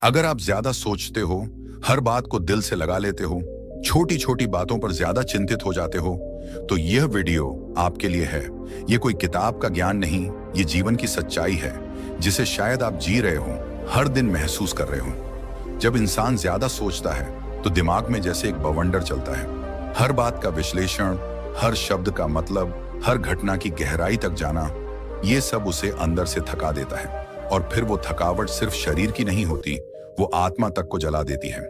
अगर आप ज्यादा सोचते हो, हर बात को दिल से लगा लेते हो, छोटी छोटी बातों पर ज्यादा चिंतित हो जाते हो, तो यह वीडियो आपके लिए है। ये कोई किताब का ज्ञान नहीं, ये जीवन की सच्चाई है जिसे शायद आप जी रहे हो, हर दिन महसूस कर रहे हो। जब इंसान ज्यादा सोचता है तो दिमाग में जैसे एक बवंडर चलता है। हर बात का विश्लेषण, हर शब्द का मतलब, हर घटना की गहराई तक जाना, ये सब उसे अंदर से थका देता है। और फिर वो थकावट सिर्फ शरीर की नहीं होती, वो आत्मा तक को जला देती है।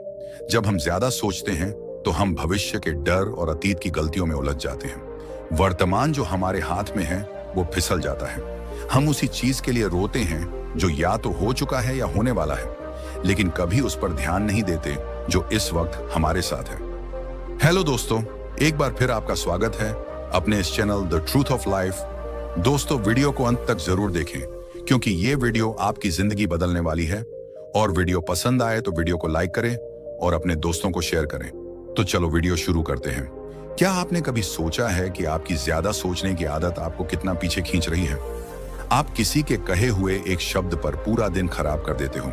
जब हम ज्यादा सोचते हैं तो हम भविष्य के डर और अतीत की गलतियों में उलझ जाते हैं। वर्तमान जो हमारे हाथ में है वो फिसल जाता है। हम उसी चीज के लिए रोते हैं जो या तो हो चुका है या होने वाला है, लेकिन कभी उस पर ध्यान नहीं देते जो इस वक्त हमारे साथ है। हेलो दोस्तों, एक बार फिर आपका स्वागत है अपने इस channel the truth of life. दोस्तों, वीडियो को अंत तक जरूर देखें क्योंकि ये वीडियो आपकी जिंदगी बदलने वाली है। और वीडियो पसंद आए तो वीडियो को लाइक करें और अपने दोस्तों को शेयर करें। तो चलो वीडियो शुरू करते हैं। क्या आपने कभी सोचा है कि आपकी ज्यादा सोचने की आदत आपको कितना पीछे खींच रही है? आप किसी के कहे हुए एक शब्द पर पूरा दिन खराब कर देते हो।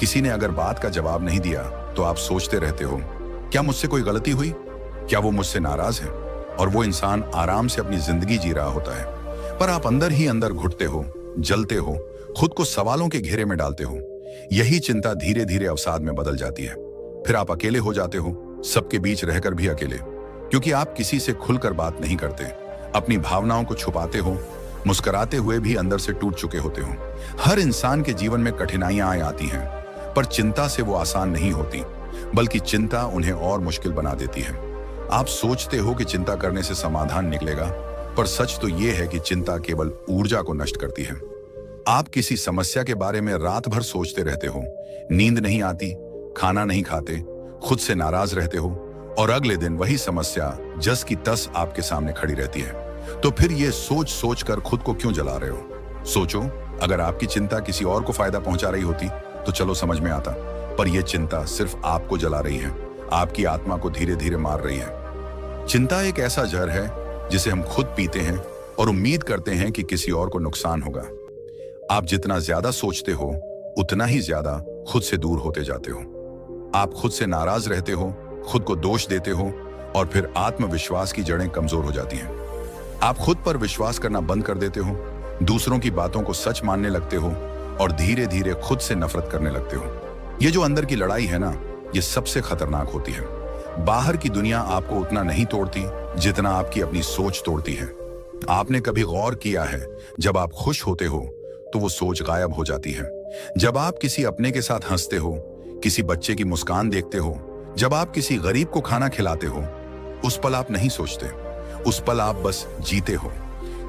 किसी ने अगर बात का जवाब नहीं दिया तो आप सोचते रहते हो, क्या मुझसे कोई गलती हुई? क्या वो मुझसे नाराज है? और वो इंसान आराम से अपनी जिंदगी जी रहा होता है, पर आप अंदर ही अंदर घुटते हो, जलते हो, खुद को सवालों के घेरे में डालते हो। यही चिंता धीरे धीरे अवसाद में बदल जाती है। फिर आप अकेले हो जाते हो, सबके बीच रहकर भी अकेले, क्योंकि आप किसी से खुलकर बात नहीं करते, अपनी भावनाओं को छुपाते हो, मुस्कुराते हुए भी अंदर से टूट चुके होते हो। हर इंसान के जीवन में कठिनाइयां आती हैं, पर चिंता से वो आसान नहीं होती, बल्कि चिंता उन्हें और मुश्किल बना देती है। आप सोचते हो कि चिंता करने से समाधान निकलेगा, पर सच तो ये है कि चिंता केवल ऊर्जा को नष्ट करती है। आप किसी समस्या के बारे में रात भर सोचते रहते हो, नींद नहीं आती, खाना नहीं खाते, खुद से नाराज रहते हो, और अगले दिन वही समस्या जस की तस आपके सामने खड़ी रहती है। तो फिर ये सोच सोच कर खुद को क्यों जला रहे हो? सोचो, अगर आपकी चिंता किसी और को फायदा पहुंचा रही होती तो चलो समझ में आता, पर यह चिंता सिर्फ आपको जला रही है, आपकी आत्मा को धीरे धीरे मार रही है। चिंता एक ऐसा जहर है जिसे हम खुद पीते हैं और उम्मीद करते हैं कि किसी और को नुकसान होगा। आप जितना ज्यादा सोचते हो उतना ही ज्यादा खुद से दूर होते जाते हो। आप खुद से नाराज रहते हो, खुद को दोष देते हो, और फिर आत्मविश्वास की जड़ें कमजोर हो जाती हैं। आप खुद पर विश्वास करना बंद कर देते हो, दूसरों की बातों को सच मानने लगते हो, और धीरे धीरे खुद से नफरत करने लगते हो। ये जो अंदर की लड़ाई है ना, ये सबसे खतरनाक होती है। बाहर की दुनिया आपको उतना नहीं तोड़ती जितना आपकी अपनी सोच तोड़ती है। आपने कभी गौर किया है, जब आप खुश होते हो तो वो सोच गायब हो जाती है। जब आप किसी अपने के साथ हंसते हो, किसी बच्चे की मुस्कान देखते हो, जब आप किसी गरीब को खाना खिलाते हो, उस पल आप नहीं सोचते, उस पल आप बस जीते हो।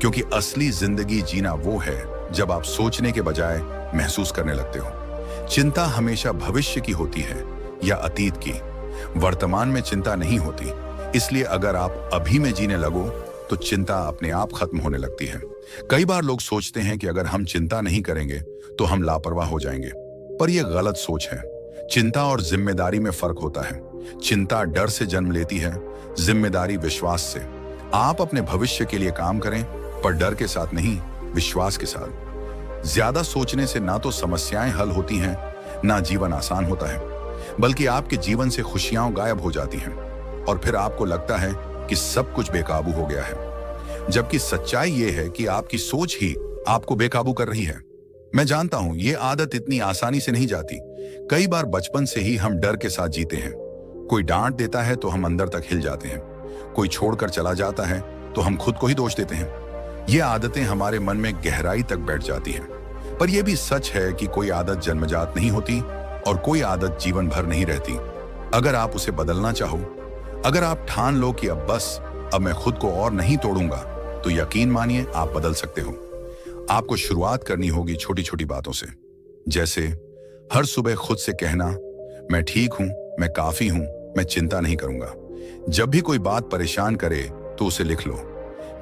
क्योंकि असली जिंदगी जीना वो है जब आप सोचने के बजाय महसूस करने लगते हो। चिंता हमेशा भविष्य की होती है या अतीत की, वर्तमान में चिंता नहीं होती। इसलिए अगर आप अभी में जीने लगो तो चिंता अपने आप खत्म होने लगती है। कई बार लोग सोचते हैं कि अगर हम चिंता नहीं करेंगे तो हम लापरवाह हो जाएंगे, पर यह गलत सोच है। चिंता और जिम्मेदारी में फर्क होता है। चिंता डर से जन्म लेती है, जिम्मेदारी विश्वास से। आप अपने भविष्य के लिए काम करें, पर डर के साथ नहीं, विश्वास के साथ। ज्यादा सोचने से ना तो समस्याएं हल होती हैं, ना जीवन आसान होता है, बल्कि आपके जीवन से खुशियां गायब हो जाती हैं, और फिर आपको लगता है कि सब कुछ बेकाबू हो गया है। जबकि सच्चाई यह है कि आपकी सोच ही आपको बेकाबू कर रही है। मैं जानता हूं ये आदत इतनी आसानी से नहीं जाती। कई बार बचपन से ही हम डर के साथ जीते हैं। कोई डांट देता है तो हम अंदर तक हिल जाते हैं, कोई छोड़कर चला जाता है तो हम खुद को ही दोष देते हैं। ये आदतें हमारे मन में गहराई तक बैठ जाती हैं। पर यह भी सच है कि कोई आदत जन्मजात नहीं होती और कोई आदत जीवन भर नहीं रहती। अगर आप उसे बदलना चाहो, अगर आप ठान लो कि अब मैं खुद को और नहीं तोड़ूंगा, तो यकीन मानिए आप बदल सकते हो। आपको शुरुआत करनी होगी छोटी छोटी बातों से, जैसे हर सुबह खुद से कहना, मैं ठीक हूं, मैं काफी हूं, मैं चिंता नहीं करूंगा। जब भी कोई बात परेशान करे तो उसे लिख लो।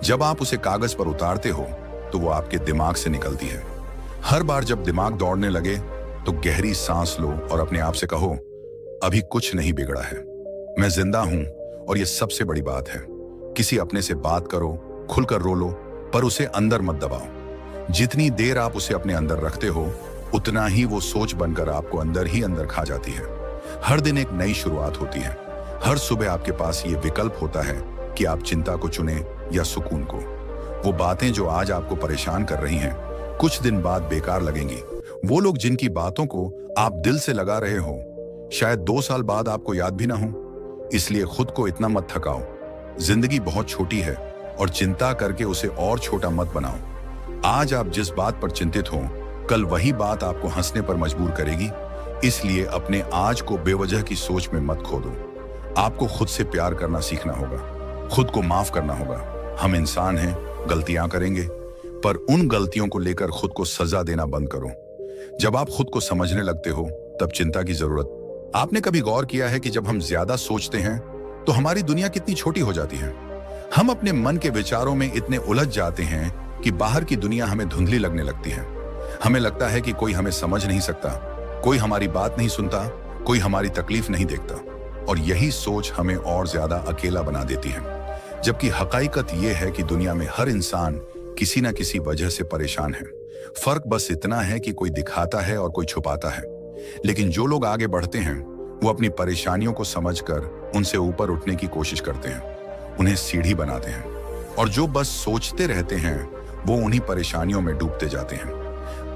जब आप उसे कागज पर उतारते हो तो वो आपके दिमाग से निकलती है। हर बार जब दिमाग दौड़ने लगे तो गहरी सांस लो और अपने आप से कहो, अभी कुछ नहीं बिगड़ा है, मैं जिंदा हूं। और ये सबसे बड़ी बात है, किसी अपने से बात करो, खुलकर रो लो, पर उसे अंदर मत दबाओ। जितनी देर आप उसे अपने अंदर रखते हो, उतना ही वो सोच बनकर आपको अंदर ही अंदर खा जाती है। हर दिन एक नई शुरुआत होती है। हर सुबह आपके पास ये विकल्प होता है कि आप चिंता को चुने या सुकून को। वो बातें जो आज आपको परेशान कर रही हैं, कुछ दिन बाद बेकार लगेंगी। वो लोग जिनकी बातों को आप दिल से लगा रहे हो, शायद 2 साल बाद आपको याद भी ना हो। इसलिए खुद को इतना मत थकाओ। जिंदगी बहुत छोटी है और चिंता करके उसे और छोटा मत बनाओ। आज आप जिस बात पर चिंतित हो, कल वही बात आपको हंसने पर मजबूर करेगी। इसलिए अपने आज को बेवजह की सोच में मत खो दो। आपको खुद से प्यार करना सीखना होगा, खुद को माफ करना होगा। हम इंसान हैं, गलतियां करेंगे, पर उन गलतियों को लेकर खुद को सजा देना बंद करो। जब आप खुद को समझने लगते हो, तब चिंता की जरूरत। आपने कभी गौर किया है कि जब हम ज्यादा सोचते हैं तो हमारी दुनिया कितनी छोटी हो जाती है? हम अपने मन के विचारों में इतने उलझ जाते हैं कि बाहर की दुनिया हमें धुंधली लगने लगती है। हमें लगता है कि कोई हमें समझ नहीं सकता, कोई हमारी बात नहीं सुनता, कोई हमारी तकलीफ नहीं देखता, और यही सोच हमें और ज्यादा अकेला बना देती है। जबकि हकीकत यह है कि दुनिया में हर इंसान किसी न किसी वजह से परेशान है। फर्क बस इतना है कि कोई दिखाता है और कोई छुपाता है। लेकिन जो लोग आगे बढ़ते हैं, वो अपनी परेशानियों को समझकर उनसे ऊपर उठने की कोशिश करते हैं, उन्हें सीढ़ी बनाते हैं। और जो बस सोचते रहते हैं, वो उन्हीं परेशानियों में डूबते जाते हैं।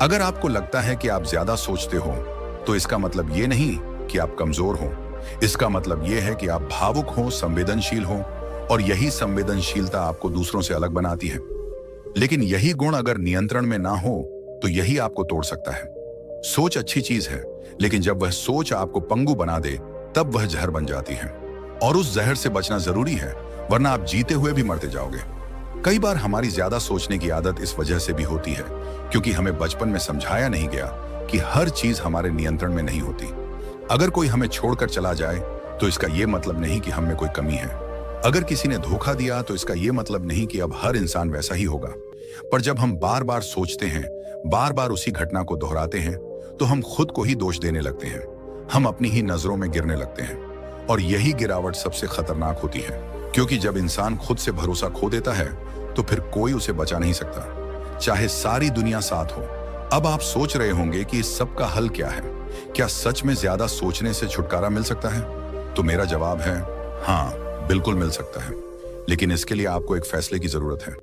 अगर आपको लगता है कि आप ज्यादा सोचते हो, तो इसका मतलब ये नहीं कि आप कमजोर हो। इसका मतलब ये है कि आप भावुक हो, संवेदनशील हो, और यही संवेदनशीलता आपको दूसरों से अलग बनाती है। लेकिन यही गुण अगर नियंत्रण में ना हो, तो यही आपको तोड़ सकता है। सोच अच्छी चीज है, लेकिन जब वह सोच आपको पंगु बना दे, तब वह जहर बन जाती है। और उस जहर से बचना जरूरी है, वरना आप जीते हुए भी मरते जाओगे। कई बार हमारी ज्यादा सोचने की आदत इस वजह से भी होती है क्योंकि हमें बचपन में समझाया नहीं गया कि हर चीज हमारे नियंत्रण में नहीं होती। अगर कोई हमें छोड़कर चला जाए, तो इसका यह मतलब नहीं कि हम में कोई कमी है। अगर किसी ने धोखा दिया, तो इसका यह मतलब नहीं कि अब हर इंसान वैसा ही होगा। पर जब हम बार बार सोचते हैं, बार बार उसी घटना को दोहराते हैं, तो हम खुद को ही दोष देने लगते हैं। हम अपनी ही नजरों में गिरने लगते हैं, और यही गिरावट सबसे खतरनाक होती है। क्योंकि जब इंसान खुद से भरोसा खो देता है, तो फिर कोई उसे बचा नहीं सकता, चाहे सारी दुनिया साथ हो। अब आप सोच रहे होंगे कि इस सब का हल क्या है? क्या सच में ज्यादा सोचने से छुटकारा मिल सकता है? तो मेरा जवाब है हाँ, बिल्कुल मिल सकता है। लेकिन इसके लिए आपको एक फैसले की जरूरत है।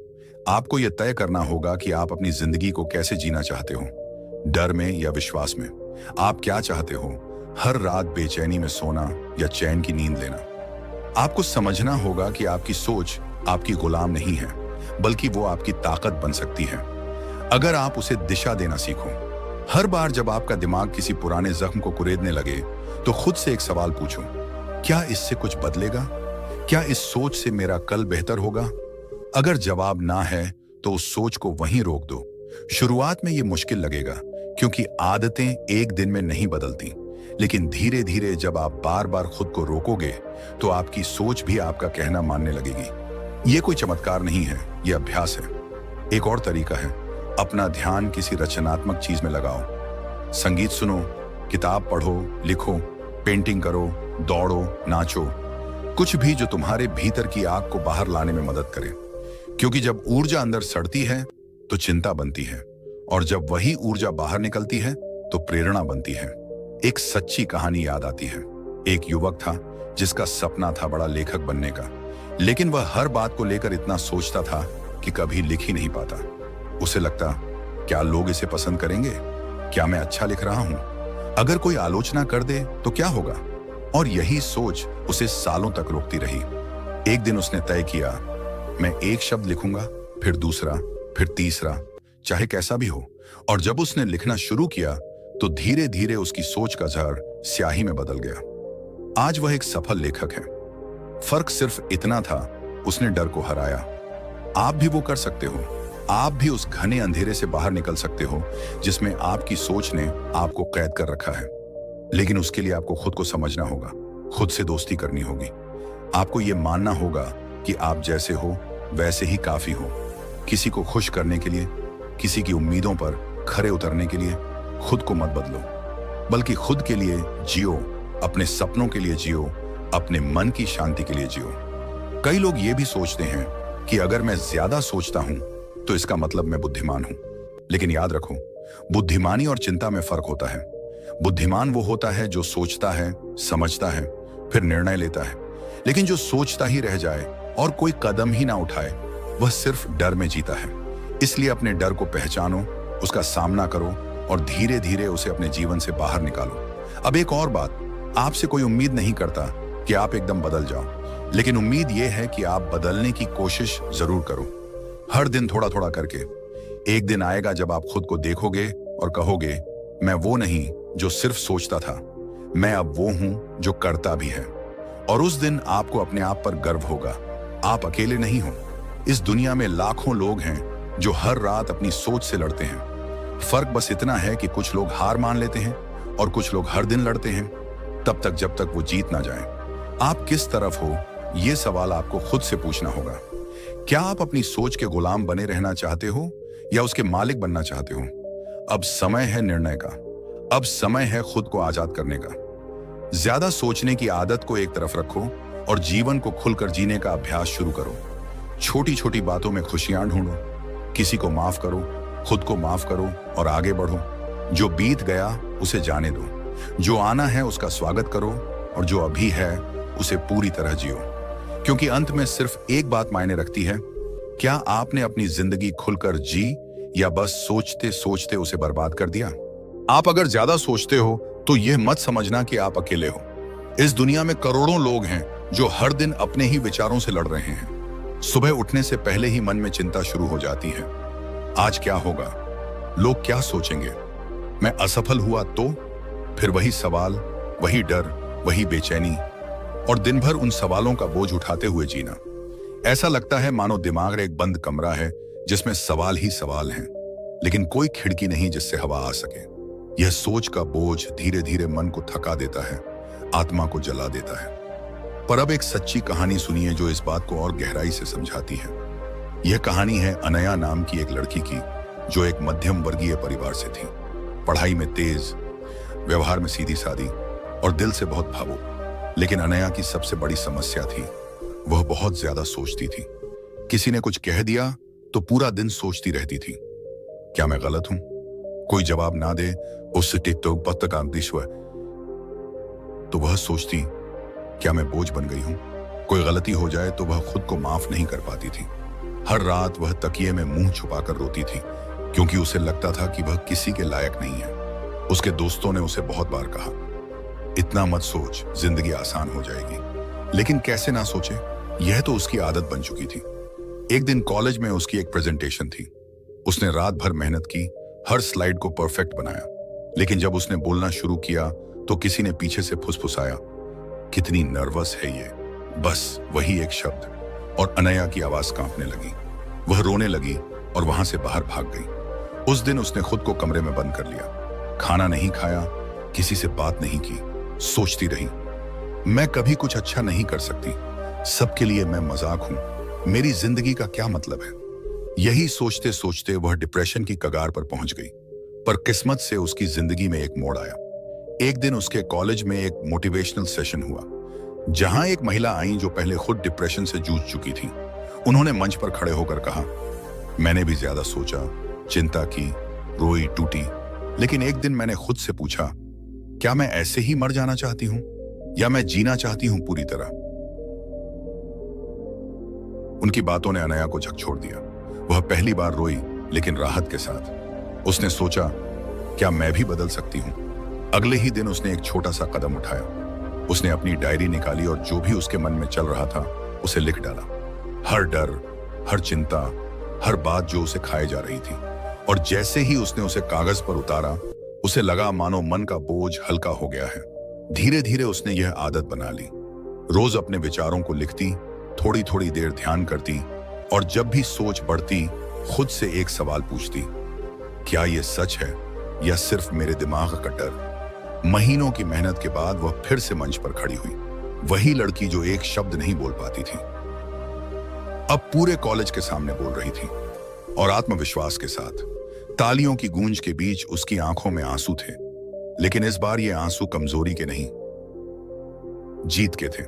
आपको यह तय करना होगा कि आप अपनी जिंदगी को कैसे जीना चाहते हो, डर में या विश्वास में। आप क्या चाहते हो, हर रात बेचैनी में सोना या चैन की नींद लेना? आपको समझना होगा कि आपकी सोच आपकी गुलाम नहीं है, बल्कि वो आपकी ताकत बन सकती है, अगर आप उसे दिशा देना सीखो। हर बार जब आपका दिमाग किसी पुराने जख्म को कुरेदने लगे, तो खुद से एक सवाल पूछो, क्या इससे कुछ बदलेगा? क्या इस सोच से मेरा कल बेहतर होगा? अगर जवाब ना है, तो उस सोच को वहीं रोक दो। शुरुआत में ये मुश्किल लगेगा, क्योंकि आदतें एक दिन में नहीं बदलती। लेकिन धीरे धीरे जब आप बार बार खुद को रोकोगे, तो आपकी सोच भी आपका कहना मानने लगेगी। ये कोई चमत्कार नहीं है, ये अभ्यास है। एक और तरीका है, अपना ध्यान किसी रचनात्मक चीज में लगाओ। संगीत सुनो, किताब पढ़ो, लिखो, पेंटिंग करो, दौड़ो, नाचो, कुछ भी जो तुम्हारे भीतर की आग को बाहर लाने में मदद करे। क्योंकि जब ऊर्जा अंदर सड़ती है, तो चिंता बनती है, और जब वही ऊर्जा बाहर निकलती है, तो प्रेरणा बनती है। एक सच्ची कहानी याद आती है। एक युवक था जिसका सपना था बड़ा लेखक बनने का, लेकिन वह हर बात को लेकर इतना सोचता था कि कभी लिख ही नहीं पाता। उसे लगता, क्या लोग इसे पसंद करेंगे? क्या मैं अच्छा लिख रहा हूं? अगर कोई आलोचना कर दे तो क्या होगा? और यही सोच उसे सालों तक रोकती रही। एक दिन उसने तय किया, मैं एक शब्द लिखूंगा, फिर दूसरा, फिर तीसरा, चाहे कैसा भी हो। और जब उसने लिखना शुरू किया, तो धीरे धीरे उसकी सोच का जहर स्याही में बदल गया। आज वह एक सफल लेखक है। फर्क सिर्फ इतना था, उसने डर को हराया। आप भी वो कर सकते हो। आप भी उस घने अंधेरे से बाहर निकल सकते हो जिसमें आपकी सोच ने आपको कैद कर रखा है। लेकिन उसके लिए आपको खुद को समझना होगा, खुद से दोस्ती करनी होगी। आपको ये मानना होगा कि आप जैसे हो वैसे ही काफी हो। किसी को खुश करने के लिए, किसी की उम्मीदों पर खरे उतरने के लिए खुद को मत बदलो, बल्कि खुद के लिए जियो, अपने सपनों के लिए जियो, अपने मन की शांति के लिए जियो। कई लोग ये भी सोचते हैं कि अगर मैं ज्यादा सोचता हूं तो इसका मतलब मैं बुद्धिमान हूं। लेकिन याद रखो, बुद्धिमानी और चिंता में फर्क होता है। बुद्धिमान वो होता है जो सोचता है, समझता है, फिर निर्णय लेता है। लेकिन जो सोचता ही रह जाए और कोई कदम ही ना उठाए, वह सिर्फ डर में जीता है। इसलिए अपने डर को पहचानो, उसका सामना करो और धीरे धीरे उसे अपने जीवन से बाहर निकालो। अब एक और बात, आपसे कोई उम्मीद नहीं करता कि आप एकदम बदल जाओ, लेकिन उम्मीद यह है कि आप बदलने की कोशिश जरूर करो, हर दिन थोड़ा थोड़ा करके। एक दिन आएगा जब आप खुद को देखोगे और कहोगे, मैं वो नहीं जो सिर्फ सोचता था, मैं अब वो हूं जो करता भी है। और उस दिन आपको अपने आप पर गर्व होगा। आप अकेले नहीं हो। इस दुनिया में लाखों लोग हैं जो हर रात अपनी सोच से लड़ते हैं। फर्क बस इतना है कि कुछ लोग हार मान लेते हैं और कुछ लोग हर दिन लड़ते हैं, तब तक जब तक वो जीत ना जाए। आप किस तरफ हो, ये सवाल आपको खुद से पूछना होगा। क्या आप अपनी सोच के गुलाम बने रहना चाहते हो या उसके मालिक बनना चाहते हो? अब समय है निर्णय का। अब समय है खुद को आजाद करने का। ज्यादा सोचने की आदत को एक तरफ रखो और जीवन को खुलकर जीने का अभ्यास शुरू करो। छोटी छोटी बातों में खुशियां ढूंढो, किसी को माफ करो, खुद को माफ करो और आगे बढ़ो। जो बीत गया उसे जाने दो, जो आना है उसका स्वागत करो और जो अभी है उसे पूरी तरह जियो। क्योंकि अंत में सिर्फ एक बात मायने रखती है, क्या आपने अपनी जिंदगी खुलकर जी या बस सोचते सोचते उसे बर्बाद कर दिया? आप अगर ज्यादा सोचते हो तो यह मत समझना कि आप अकेले हो। इस दुनिया में करोड़ों लोग हैं जो हर दिन अपने ही विचारों से लड़ रहे हैं। सुबह उठने से पहले ही मन में चिंता शुरू हो जाती है। आज क्या होगा? लोग क्या सोचेंगे? मैं असफल हुआ तो? फिर वही सवाल, वही डर, वही बेचैनी और दिन भर उन सवालों का बोझ उठाते हुए जीना। ऐसा लगता है मानो दिमाग एक बंद कमरा है जिसमें सवाल ही सवाल हैं, लेकिन कोई खिड़की नहीं जिससे हवा आ सके। यह सोच का बोझ धीरे धीरे मन को थका देता है, आत्मा को जला देता है। पर अब एक सच्ची कहानी सुनिए जो इस बात को और गहराई से समझाती है। यह कहानी है अनया नाम की एक लड़की की, जो एक मध्यम वर्गीय परिवार से थी। पढ़ाई में तेज, व्यवहार में सीधी सादी और दिल से बहुत भावुक। लेकिन अनया की सबसे बड़ी समस्या थी, वह बहुत ज्यादा सोचती थी। किसी ने कुछ कह दिया तो पूरा दिन सोचती रहती थी, क्या मैं गलत हूं? कोई जवाब ना दे उससे तो वह सोचती, क्या मैं बोझ बन गई हूं? कोई गलती हो जाए तो वह खुद को माफ नहीं कर पाती थी। हर रात वह तकिए में मुंह छुपाकर रोती थी, क्योंकि उसे लगता था कि वह किसी के लायक नहीं है। उसके दोस्तों ने उसे बहुत बार कहा, इतना मत सोच, जिंदगी आसान हो जाएगी। लेकिन कैसे ना सोचे, यह तो उसकी आदत बन चुकी थी। एक दिन कॉलेज में उसकी एक प्रेजेंटेशन थी। उसने रात भर मेहनत की, हर स्लाइड को परफेक्ट बनाया। लेकिन जब उसने बोलना शुरू किया तो किसी ने पीछे से फुसफुसाया, कितनी नर्वस है ये। बस वही एक शब्द और अनया की आवाज कांपने लगी। वह रोने लगी और वहां से बाहर भाग गई। उस दिन उसने खुद को कमरे में बंद कर लिया, खाना नहीं खाया, किसी से बात नहीं की, सोचती रही, मैं कभी कुछ अच्छा नहीं कर सकती, सबके लिए मैं मजाक हूं, मेरी जिंदगी का क्या मतलब है। यही सोचते सोचते वह डिप्रेशन की कगार पर पहुंच गई। पर किस्मत से उसकी जिंदगी में एक मोड़ आया। एक दिन उसके कॉलेज में एक मोटिवेशनल सेशन हुआ, जहां एक महिला आई जो पहले खुद डिप्रेशन से जूझ चुकी थी। उन्होंने मंच पर खड़े होकर कहा, मैंने भी ज्यादा सोचा, चिंता की, रोई, टूटी, लेकिन एक दिन मैंने खुद से पूछा, क्या मैं ऐसे ही मर जाना चाहती हूं या मैं जीना चाहती हूं पूरी तरह। उनकी बातों ने अनया को झकझोर दिया। वह पहली बार रोई, लेकिन राहत के साथ। उसने सोचा, क्या मैं भी बदल सकती हूं। अगले ही दिन उसने एक छोटा सा कदम उठाया। उसने अपनी डायरी निकाली और जो भी उसके मन में चल रहा था उसे लिख डाला। हर डर, हर चिंता, हर बात जो उसे खाए जा रही थी। और जैसे ही उसने उसे कागज पर उतारा, उसे लगा मानो मन का बोझ हल्का हो गया है। धीरे धीरे उसने यह आदत बना ली। रोज अपने विचारों को लिखती, थोड़ी थोड़ी देर ध्यान करती और जब भी सोच बढ़ती खुद से एक सवाल पूछती, क्या यह सच है या सिर्फ मेरे दिमाग का डर। महीनों की मेहनत के बाद वह फिर से मंच पर खड़ी हुई, वही लड़की जो एक शब्द नहीं बोल पाती थी, अब पूरे कॉलेज के सामने बोल रही थी और आत्मविश्वास के साथ। तालियों की गूंज के बीच उसकी आंखों में आंसू थे, लेकिन इस बार ये आंसू कमजोरी के नहीं, जीत के थे।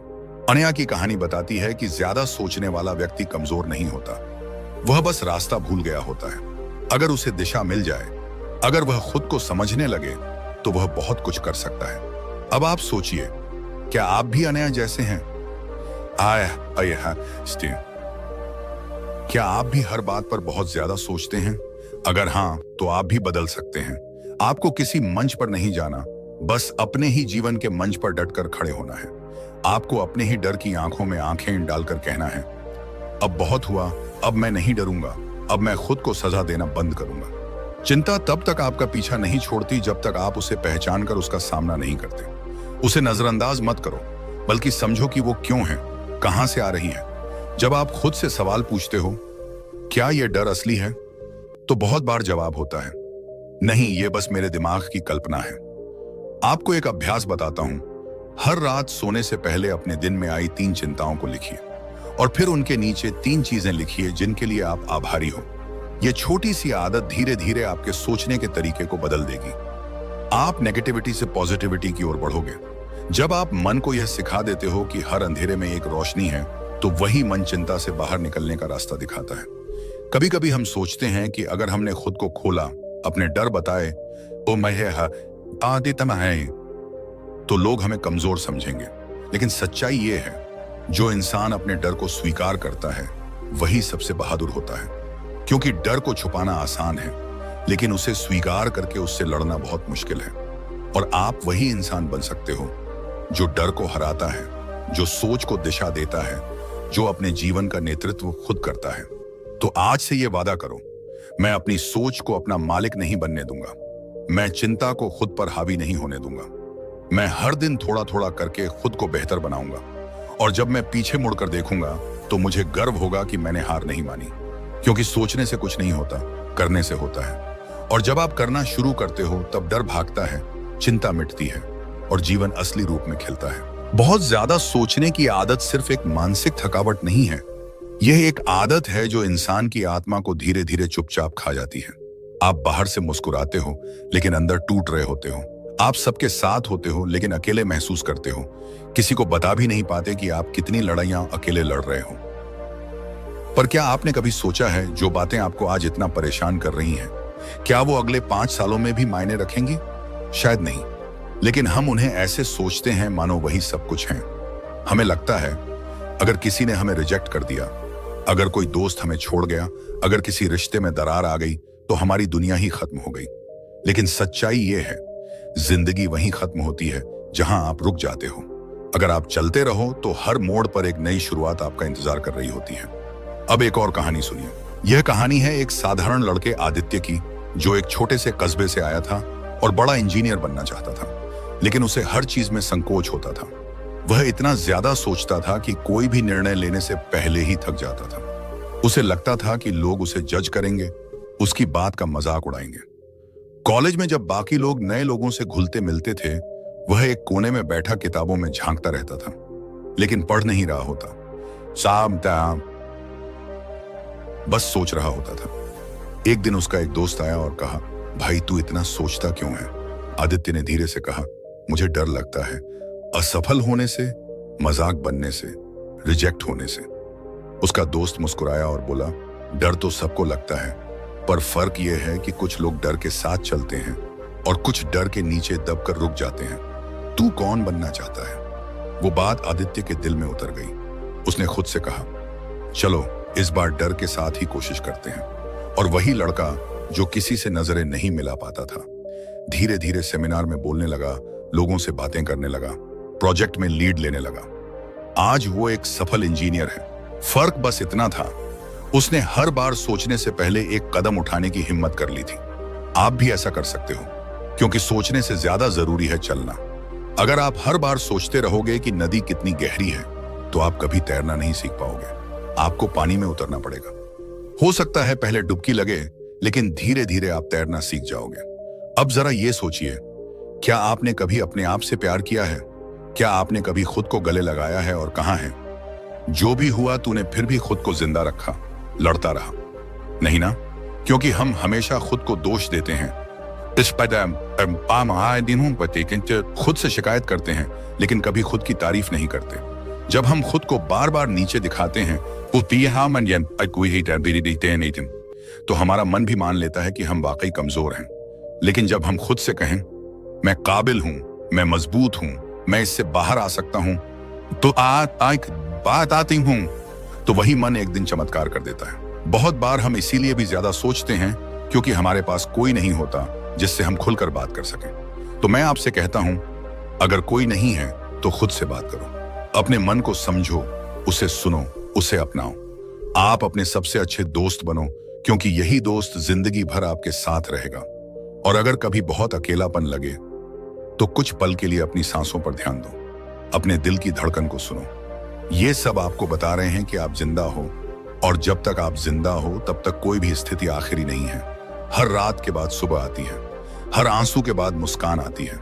अनया की कहानी बताती है कि ज्यादा सोचने वाला व्यक्ति कमजोर नहीं होता, वह बस रास्ता भूल गया होता है। अगर उसे दिशा मिल जाए अगर वह खुद को समझने लगे तो वह बहुत कुछ कर सकता है। अब आप सोचिए, क्या आप भी अनया जैसे हैं? क्या आप भी हर बात पर बहुत ज्यादा सोचते हैं? अगर हाँ, तो आप भी बदल सकते हैं। आपको किसी मंच पर नहीं जाना, बस अपने ही जीवन के मंच पर डटकर खड़े होना है। आपको अपने ही डर की आंखों में आंखें डालकर कहना है, अब बहुत हुआ, अब मैं नहीं डरूंगा, अब मैं खुद को सजा देना बंद करूंगा। चिंता तब तक आपका पीछा नहीं छोड़ती जब तक आप उसे पहचान कर उसका सामना नहीं करते। उसे नजरअंदाज मत करो, बल्कि समझो कि वो क्यों है, कहां से आ रही है। जब आप खुद से सवाल पूछते हो, क्या यह डर असली है, तो बहुत बार जवाब होता है, नहीं, ये बस मेरे दिमाग की कल्पना है। आपको एक अभ्यास बताता हूं। हर रात सोने से पहले अपने दिन में आई 3 चिंताओं को लिखिए और फिर उनके नीचे 3 चीजें लिखिए जिनके लिए आप आभारी हो। यह छोटी सी आदत धीरे धीरे आपके सोचने के तरीके को बदल देगी। आप नेगेटिविटी से पॉजिटिविटी की ओर बढ़ोगे। जब आप मन को यह सिखा देते हो कि हर अंधेरे में एक रोशनी है, तो वही मन चिंता से बाहर निकलने का रास्ता दिखाता है। कभी कभी हम सोचते हैं कि अगर हमने खुद को खोला, अपने डर बताए, ओ मैं आदितम है, तो लोग हमें कमजोर समझेंगे। लेकिन सच्चाई ये है, जो इंसान अपने डर को स्वीकार करता है वही सबसे बहादुर होता है। क्योंकि डर को छुपाना आसान है, लेकिन उसे स्वीकार करके उससे लड़ना बहुत मुश्किल है। और आप वही इंसान बन सकते हो जो डर को हराता है, जो सोच को दिशा देता है, जो अपने जीवन का नेतृत्व खुद करता है। तो आज से यह वादा करो, मैं अपनी सोच को अपना मालिक नहीं बनने दूंगा। मैं चिंता को खुद पर हावी नहीं होने दूंगा। मैं हर दिन थोड़ा थोड़ा करके खुद को बेहतर बनाऊंगा। और जब मैं पीछे मुड़कर देखूंगा तो मुझे गर्व होगा कि मैंने हार नहीं मानी। क्योंकि सोचने से कुछ नहीं होता, करने से होता है। और जब आप करना शुरू करते हो, तब डर भागता है, चिंता मिटती है और जीवन असली रूप में खिलता है। बहुत ज्यादा सोचने की आदत सिर्फ एक मानसिक थकावट नहीं है, यह एक आदत है जो इंसान की आत्मा को धीरे धीरे चुपचाप खा जाती है। आप बाहर से मुस्कुराते हो, लेकिन अंदर टूट रहे होते हो। आप सबके साथ होते हो, लेकिन अकेले महसूस करते हो। किसी को बता भी नहीं पाते कि आप कितनी लड़ाइयां अकेले लड़ रहे हो। पर क्या आपने कभी सोचा है, जो बातें आपको आज इतना परेशान कर रही हैं, क्या वो अगले 5 सालों में भी मायने रखेंगी? शायद नहीं, लेकिन हम उन्हें ऐसे सोचते हैं मानो वही सब कुछ है। हमें लगता है, अगर किसी ने हमें रिजेक्ट कर दिया, अगर कोई दोस्त हमें छोड़ गया, अगर किसी रिश्ते में दरार आ गई, तो हमारी दुनिया ही खत्म हो गई। लेकिन सच्चाई ये है, जिंदगी वहीं खत्म होती है जहां आप रुक जाते हो। अगर आप चलते रहो तो हर मोड़ पर एक नई शुरुआत आपका इंतजार कर रही होती है। अब एक और कहानी सुनिए। यह कहानी है एक साधारण लड़के आदित्य की, जो एक छोटे से कस्बे से आया था और बड़ा इंजीनियर बनना चाहता था। लेकिन उसे हर चीज में संकोच होता था। वह इतना ज्यादा सोचता था कि कोई भी निर्णय लेने से पहले ही थक जाता था। उसे लगता था कि लोग उसे जज करेंगे, उसकी बात का मजाक उड़ाएंगे। कॉलेज में जब बाकी लोग नए लोगों से घुलते मिलते थे, वह एक कोने में बैठा किताबों में झांकता रहता था, लेकिन पढ़ नहीं रहा होता। शाम बस सोच रहा होता था। एक दिन उसका एक दोस्त आया और कहा, भाई तू इतना सोचता क्यों है? आदित्य ने धीरे से कहा, मुझे डर लगता है, असफल होने से, मजाक बनने से, रिजेक्ट होने से। उसका दोस्त मुस्कुराया और बोला, डर तो सबको लगता है, पर फर्क यह है कि कुछ लोग डर के साथ चलते हैं और कुछ डर के नीचे दबकर रुक जाते हैं। तू कौन बनना चाहता है? वो बात आदित्य के दिल में उतर गई। उसने खुद से कहा, चलो इस बार डर के साथ ही कोशिश करते हैं। और वही लड़का जो किसी से नजरें नहीं मिला पाता था, धीरे धीरे सेमिनार में बोलने लगा, लोगों से बातें करने लगा, प्रोजेक्ट में लीड लेने लगा। आज वो एक सफल इंजीनियर है। फर्क बस इतना था, उसने हर बार सोचने से पहले एक कदम उठाने की हिम्मत कर ली थी। आप भी ऐसा कर सकते हो, क्योंकि सोचने से ज्यादा जरूरी है चलना। अगर आप हर बार सोचते रहोगे कि नदी कितनी गहरी है, तो आप कभी तैरना नहीं सीख पाओगे। आपको पानी में उतरना पड़ेगा। हो सकता है पहले डुबकी लगे, लेकिन धीरे धीरे आप तैरना सीख जाओगे। अब जरा ये सोचिए, क्या आपने कभी अपने आप से प्यार किया है? क्या आपने कभी खुद को गले लगाया है और कहा है, जो भी हुआ तूने फिर भी खुद को जिंदा रखा, लड़ता रहा? नहीं ना? क्योंकि हम हमेशा खुद को दोष देते हैं। खुद से शिकायत करते हैं, लेकिन कभी खुद की तारीफ नहीं करते। जब हम खुद को बार बार नीचे दिखाते हैं, तो हमारा मन भी मान लेता है कि हम वाकई कमजोर हैं। लेकिन जब हम खुद से कहें मैं काबिल हूं, मैं मजबूत हूं, मैं इससे बाहर आ सकता हूं, तो एक बात आती हूं, तो वही मन एक दिन चमत्कार कर देता है। बहुत बार हम इसीलिए भी ज्यादा सोचते हैं क्योंकि हमारे पास कोई नहीं होता जिससे हम खुलकर बात कर सकें। तो मैं आपसे कहता हूं, अगर कोई नहीं है तो खुद से बात करो, अपने मन को समझो, उसे सुनो, उसे अपनाओ। आप अपने सबसे अच्छे दोस्त बनो, क्योंकि यही दोस्त जिंदगी भर आपके साथ रहेगा। और अगर कभी बहुत अकेलापन लगे तो कुछ पल के लिए अपनी सांसों पर ध्यान दो, अपने दिल की धड़कन को सुनो। ये सब आपको बता रहे हैं कि आप जिंदा हो, और जब तक आप जिंदा हो तब तक कोई भी स्थिति आखिरी नहीं है। हर रात के बाद सुबह आती है, हर आंसू के बाद मुस्कान आती है,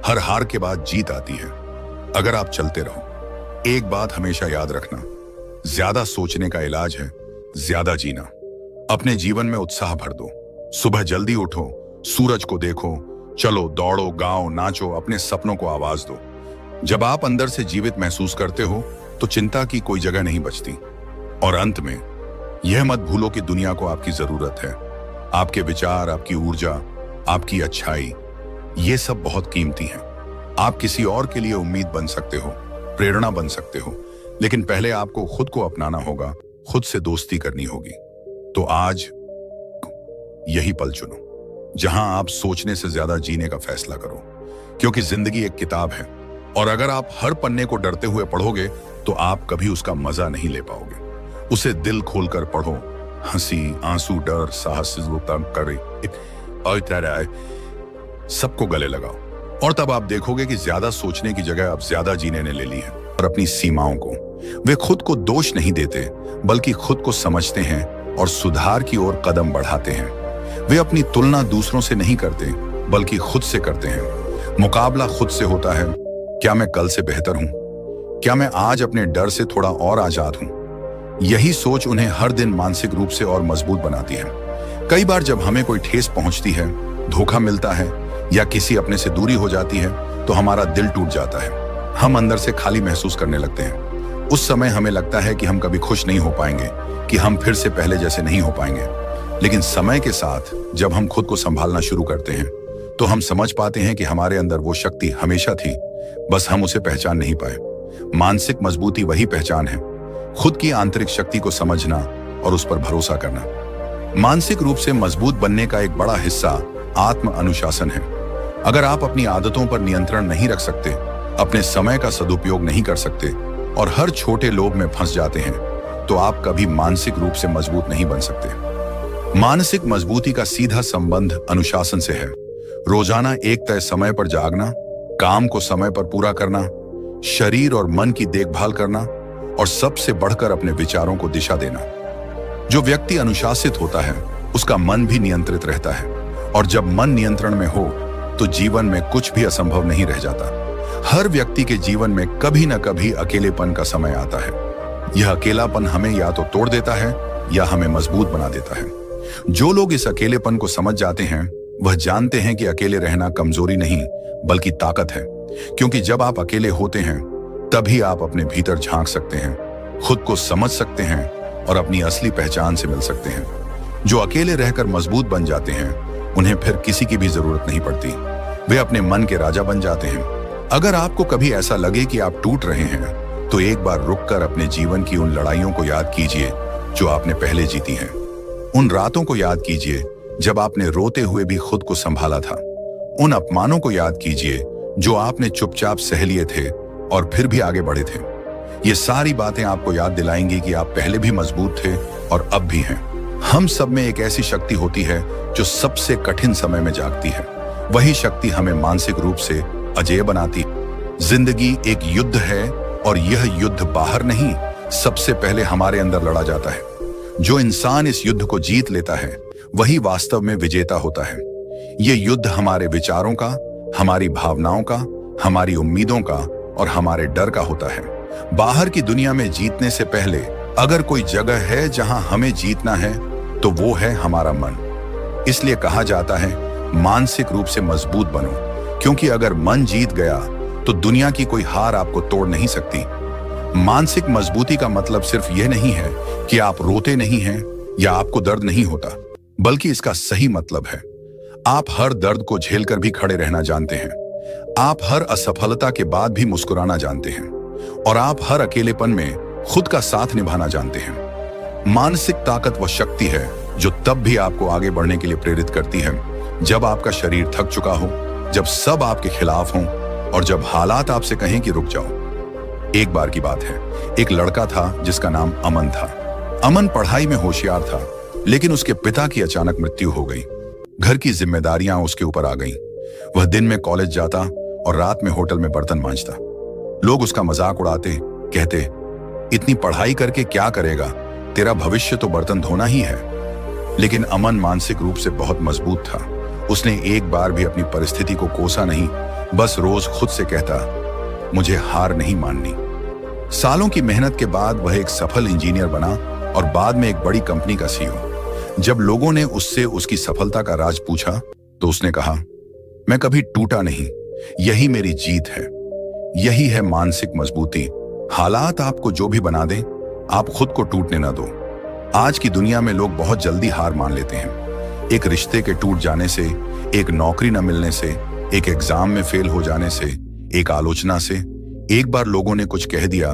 हर हार के बाद जीत आती है। अगर आप चलते रहो। एक बात हमेशा याद रखना, ज्यादा सोचने का इलाज है ज्यादा जीना। अपने जीवन में उत्साह भर दो, सुबह जल्दी उठो, सूरज को देखो, चलो, दौड़ो, गाओ, नाचो, अपने सपनों को आवाज दो। जब आप अंदर से जीवित महसूस करते हो तो चिंता की कोई जगह नहीं बचती। और अंत में यह मत भूलो कि दुनिया को आपकी जरूरत है। आपके विचार, आपकी ऊर्जा, आपकी अच्छाई, ये सब बहुत कीमती हैं। आप किसी और के लिए उम्मीद बन सकते हो, प्रेरणा बन सकते हो, लेकिन पहले आपको खुद को अपनाना होगा, खुद से दोस्ती करनी होगी। तो आज यही पल चुनो जहां आप सोचने से ज्यादा जीने का फैसला करो, क्योंकि जिंदगी एक किताब है, और अगर आप हर पन्ने को डरते हुए पढ़ोगे तो आप कभी उसका मजा नहीं ले पाओगे। उसे दिल खोलकर पढ़ो, हंसी, आंसू, डर, साहस करे और तरह सबको गले लगाओ, और तब आप देखोगे कि ज्यादा सोचने की जगह आप ज्यादा जीने ने ले ली है। और अपनी सीमाओं को, वे खुद को दोष नहीं देते बल्कि खुद को समझते हैं और सुधार की ओर कदम बढ़ाते हैं। वे अपनी तुलना दूसरों से नहीं करते बल्कि खुद से करते हैं। मुकाबला खुद से होता है, क्या मैं कल से बेहतर हूं? क्या मैं आज अपने डर से थोड़ा और आजाद हूं? यही सोच उन्हें हर दिन मानसिक रूप से और मजबूत बनाती है। कई बार जब हमें कोई ठेस पहुंचती है, धोखा मिलता है या किसी अपने से दूरी हो जाती है तो हमारा दिल टूट जाता है। हम अंदर से खाली महसूस करने लगते हैं। उस समय हमें लगता है कि हम कभी खुश नहीं हो पाएंगे, कि हम फिर से पहले जैसे नहीं हो पाएंगे। लेकिन समय के साथ जब हम खुद को संभालना शुरू करते हैं तो हम समझ पाते हैं कि हमारे अंदर वो शक्ति हमेशा थी, बस हम उसे पहचान नहीं पाए। मानसिक मजबूती वही पहचान है, खुद की आंतरिक शक्ति को समझना और उस पर भरोसा करना। मानसिक रूप से मजबूत बनने का एक बड़ा हिस्सा आत्म अनुशासन है। अगर आप अपनी आदतों पर नियंत्रण नहीं रख सकते, अपने समय का सदुपयोग नहीं कर सकते और हर छोटे लोभ में फंस जाते हैं, तो आप कभी मानसिक रूप से मजबूत नहीं बन सकते। मानसिक मजबूती का सीधा संबंध अनुशासन से है। रोजाना एक तय समय पर जागना, काम को समय पर पूरा करना, शरीर और मन की देखभाल करना, और सबसे बढ़कर अपने विचारों को दिशा देना। जो व्यक्ति अनुशासित होता है उसका मन भी नियंत्रित रहता है, और जब मन नियंत्रण में हो तो जीवन में कुछ भी असंभव नहीं रह जाता। हर व्यक्ति के जीवन में कभी न कभी अकेलेपन का समय आता है। यह अकेलापन हमें या तो तोड़ देता है या हमें मजबूत बना देता है। जो लोग इस अकेलेपन को समझ जाते हैं वह जानते हैं कि अकेले रहना कमजोरी नहीं बल्कि ताकत है, क्योंकि जब आप अकेले होते हैं तभी आप अपने भीतर झांक सकते हैं, खुद को समझ सकते हैं और अपनी असली पहचान से मिल सकते हैं। जो अकेले रहकर मजबूत बन जाते हैं उन्हें फिर किसी की भी जरूरत नहीं पड़ती, वे अपने मन के राजा बन जाते हैं। अगर आपको कभी ऐसा लगे कि आप टूट रहे हैं तो एक बार रुककर अपने जीवन की उन लड़ाइयों को याद कीजिए जो आपने पहले जीती हैं। उन रातों को याद कीजिए जब आपने रोते हुए भी खुद को संभाला था। उन अपमानों को याद कीजिए जो आपने चुपचाप सह लिए थे और फिर भी आगे बढ़े थे। ये सारी बातें आपको याद दिलाएंगी कि आप पहले भी मजबूत थे और अब भी हैं। हम सब में एक ऐसी शक्ति होती है जो सबसे कठिन समय में जागती है। वही शक्ति हमें मानसिक रूप से अजेय बनाती। जिंदगी एक युद्ध है और यह युद्ध बाहर नहीं, सबसे पहले हमारे अंदर लड़ा जाता है। जो इंसान इस युद्ध को जीत लेता है वही वास्तव में विजेता होता है। यह युद्ध हमारे विचारों का, हमारी भावनाओं का, हमारी उम्मीदों का और हमारे डर का होता है। बाहर की दुनिया में जीतने से पहले अगर कोई जगह है जहां हमें जीतना है तो वो है हमारा मन। इसलिए कहा जाता है मानसिक रूप से मजबूत बनो, क्योंकि अगर मन जीत गया तो दुनिया की कोई हार आपको तोड़ नहीं सकती। मानसिक मजबूती का मतलब सिर्फ यह नहीं है कि आप रोते नहीं हैं या आपको दर्द नहीं होता, बल्कि इसका सही मतलब है आप हर दर्द को झेलकर भी खड़े रहना जानते हैं। आप हर असफलता के बाद भी मुस्कुराना जानते हैं और आप हर अकेलेपन में खुद का साथ निभाना जानते हैं। मानसिक ताकत वह शक्ति है जो तब भी आपको आगे बढ़ने के लिए प्रेरित करती है जब आपका शरीर थक चुका हो, जब सब आपके खिलाफ हों और जब हालात आपसे कहें कि रुक जाओ। एक बार की बात है, एक लड़का था जिसका नाम अमन था। अमन पढ़ाई में होशियार था, लेकिन उसके पिता की अचानक मृत्यु हो गई। घर की जिम्मेदारियां उसके ऊपर आ गईं। वह दिन में कॉलेज जाता और रात में होटल में बर्तन मांजता। लोग उसका मजाक उड़ाते, कहते, इतनी पढ़ाई करके क्या करेगा, तेरा भविष्य तो बर्तन धोना ही है। लेकिन अमन मानसिक रूप से बहुत मजबूत था। उसने एक बार भी अपनी परिस्थिति को कोसा नहीं, बस रोज खुद से कहता, मुझे हार नहीं माननी। सालों की मेहनत के बाद वह एक सफल इंजीनियर बना और बाद में एक बड़ी कंपनी का सीईओ। जब लोगों ने उससे उसकी सफलता का राज पूछा तो उसने कहा, मैं कभी टूटा नहीं, यही मेरी जीत है। यही है मानसिक मजबूती। हालात आपको जो भी बना दें, आप खुद को टूटने ना दो। आज की दुनिया में लोग बहुत जल्दी हार मान लेते हैं। एक रिश्ते के टूट जाने से, एक नौकरी न मिलने से, एक एग्जाम में फेल हो जाने से, एक आलोचना से, एक बार लोगों ने कुछ कह दिया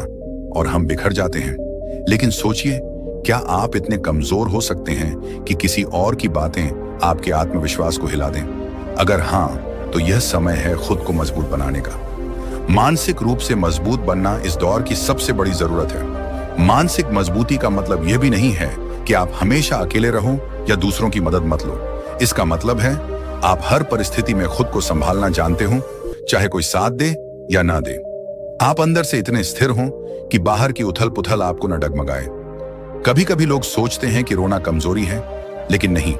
और हम बिखर जाते हैं। लेकिन सोचिए, क्या आप इतने कमजोर हो सकते हैं कि किसी और की बातें आपके आत्मविश्वास को हिला दें? अगर हाँ, तो यह समय है खुद को मजबूत बनाने का। मानसिक रूप से मजबूत बनना इस दौर की सबसे बड़ी जरूरत है। मानसिक मजबूती का मतलब यह भी नहीं है कि आप हमेशा अकेले रहो या दूसरों की मदद मत लो। इसका मतलब है आप हर परिस्थिति में खुद को संभालना जानते हो, चाहे कोई साथ दे या ना दे। आप अंदर से इतने स्थिर हों कि बाहर की उथल पुथल आपको न डगमगाए। कभी कभी लोग सोचते हैं कि रोना कमजोरी है, लेकिन नहीं।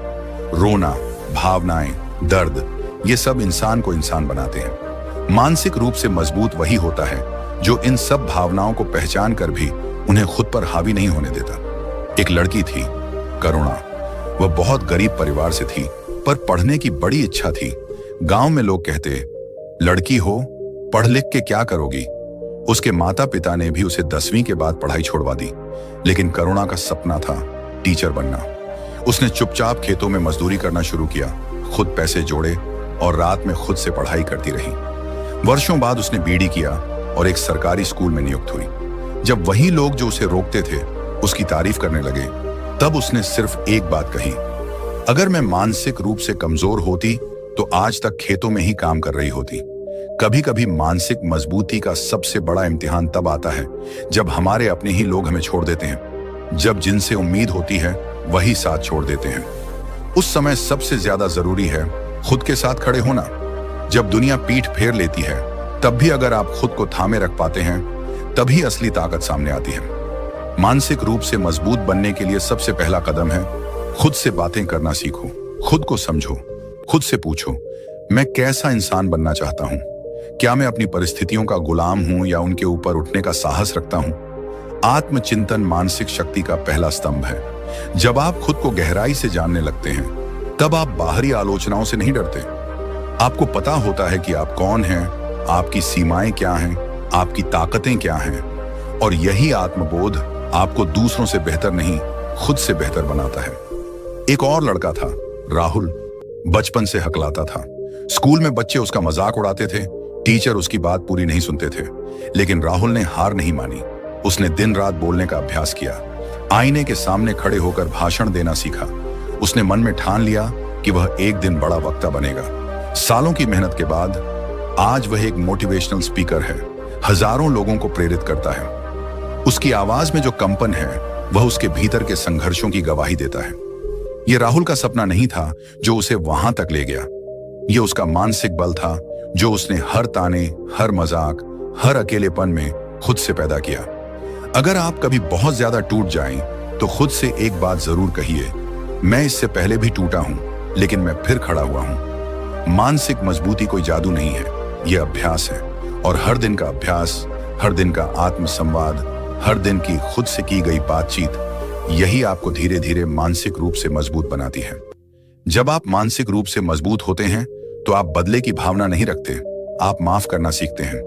रोना, भावनाएं, दर्द, ये सब इंसान को इंसान बनाते हैं। मानसिक रूप से मजबूत वही होता है जो इन सब भावनाओं को पहचान कर भी उन्हें खुद पर हावी नहीं होने देता। एक लड़की थी, करुणा। वह बहुत गरीब परिवार से थी, पर पढ़ने की बड़ी इच्छा थी। गांव में लोग कहते, लड़की हो, पढ़ लिख के क्या करोगी। उसके माता पिता ने भी उसे 10वीं के बाद पढ़ाई छोड़वा दी, लेकिन करुणा का सपना था टीचर बनना। उसने चुपचाप खेतों में मजदूरी करना शुरू किया, खुद पैसे जोड़े और रात में खुद से पढ़ाई करती रही। वर्षों बाद उसने बीडी किया और एक सरकारी स्कूल में नियुक्त हुई। जब वही लोग जो उसे रोकते थे उसकी तारीफ करने लगे, तब उसने सिर्फ एक बात कही, अगर मैं मानसिक रूप से कमजोर होती तो आज तक खेतों में ही काम कर रही होती। कभी कभी मानसिक मजबूती का सबसे बड़ा इम्तिहान तब आता है जब हमारे अपने ही लोग हमें छोड़ देते हैं, जब जिनसे उम्मीद होती है वही साथ छोड़ देते हैं। उस समय सबसे ज्यादा जरूरी है खुद के साथ खड़े होना। जब दुनिया पीठ फेर लेती है, तब भी अगर आप खुद को थामे रख पाते हैं, तभी असली ताकत सामने आती है। मानसिक रूप से मजबूत बनने के लिए सबसे पहला कदम है खुद से बातें करना सीखो। खुद को समझो, खुद से पूछो, मैं कैसा इंसान बनना चाहता हूं? क्या मैं अपनी परिस्थितियों का गुलाम हूं या उनके ऊपर उठने का साहस रखता हूं? आत्मचिंतन मानसिक शक्ति का पहला स्तंभ है। जब आप खुद को गहराई से जानने लगते हैं, तब आप बाहरी आलोचनाओं से नहीं डरते। आपको पता होता है कि आप कौन हैं, आपकी सीमाएं क्या हैं, आपकी ताकतें क्या हैं, और यही आत्मबोध आपको दूसरों से बेहतर नहीं, खुद से बेहतर बनाता है। एक और लड़का था, राहुल। बचपन से हकलाता था। स्कूल में बच्चे उसका मजाक उड़ाते थे, टीचर उसकी बात पूरी नहीं सुनते थे, लेकिन राहुल ने हार नहीं मानी। उसने दिन रात बोलने का अभ्यास किया, आईने के सामने खड़े होकर भाषण देना सीखा। उसने मन में ठान लिया कि वह एक दिन बड़ा वक्ता बनेगा। सालों की मेहनत के बाद आज वह एक मोटिवेशनल स्पीकर है, हजारों लोगों को प्रेरित करता है। उसकी आवाज में जो कंपन है, वह उसके भीतर के संघर्षों की गवाही देता है। यह राहुल का सपना नहीं था जो उसे वहां तक ले गया, यह उसका मानसिक बल था जो उसने हर ताने, हर मजाक, हर अकेलेपन में खुद से पैदा किया। अगर आप कभी बहुत ज्यादा टूट जाएं, तो खुद से एक बात जरूर कहिए, मैं इससे पहले भी टूटा हूं, लेकिन मैं फिर खड़ा हुआ हूं। मानसिक मजबूती कोई जादू नहीं है, यह अभ्यास है, और हर दिन का अभ्यास, हर दिन का आत्मसंवाद, हर दिन की खुद से की गई बातचीत, यही आपको धीरे धीरे मानसिक रूप से मजबूत बनाती है। जब आप मानसिक रूप से मजबूत होते हैं, तो आप बदले की भावना नहीं रखते, आप माफ करना सीखते हैं,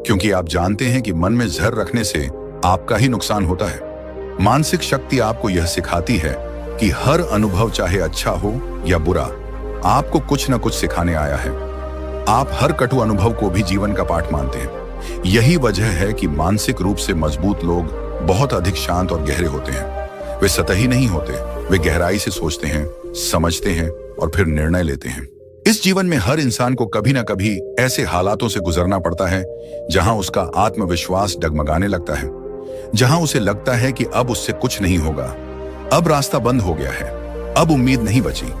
क्योंकि आप जानते हैं कि मन में जहर रखने से आपका ही नुकसान होता है। मानसिक शक्ति आपको यह सिखाती है कि हर अनुभव, चाहे अच्छा हो या बुरा, आपको कुछ न कुछ सिखाने आया है। आप हर कटु अनुभव को भी जीवन का पाठ मानते हैं। यही वजह है कि मानसिक रूप से मजबूत लोग बहुत अधिक शांत और गहरे होते हैं। वे सतही नहीं होते, वे गहराई से सोचते हैं, समझते हैं और फिर निर्णय लेते हैं। इस जीवन में हर इंसान को कभी ना कभी ऐसे हालातों से गुजरना पड़ता है जहां उसका आत्मविश्वास डगमगाने लगता है, जहां उसे लगता है कि अब उससे कुछ नहीं होगा, अब रास्ता बंद हो गया है, अब उम्मीद नहीं बची।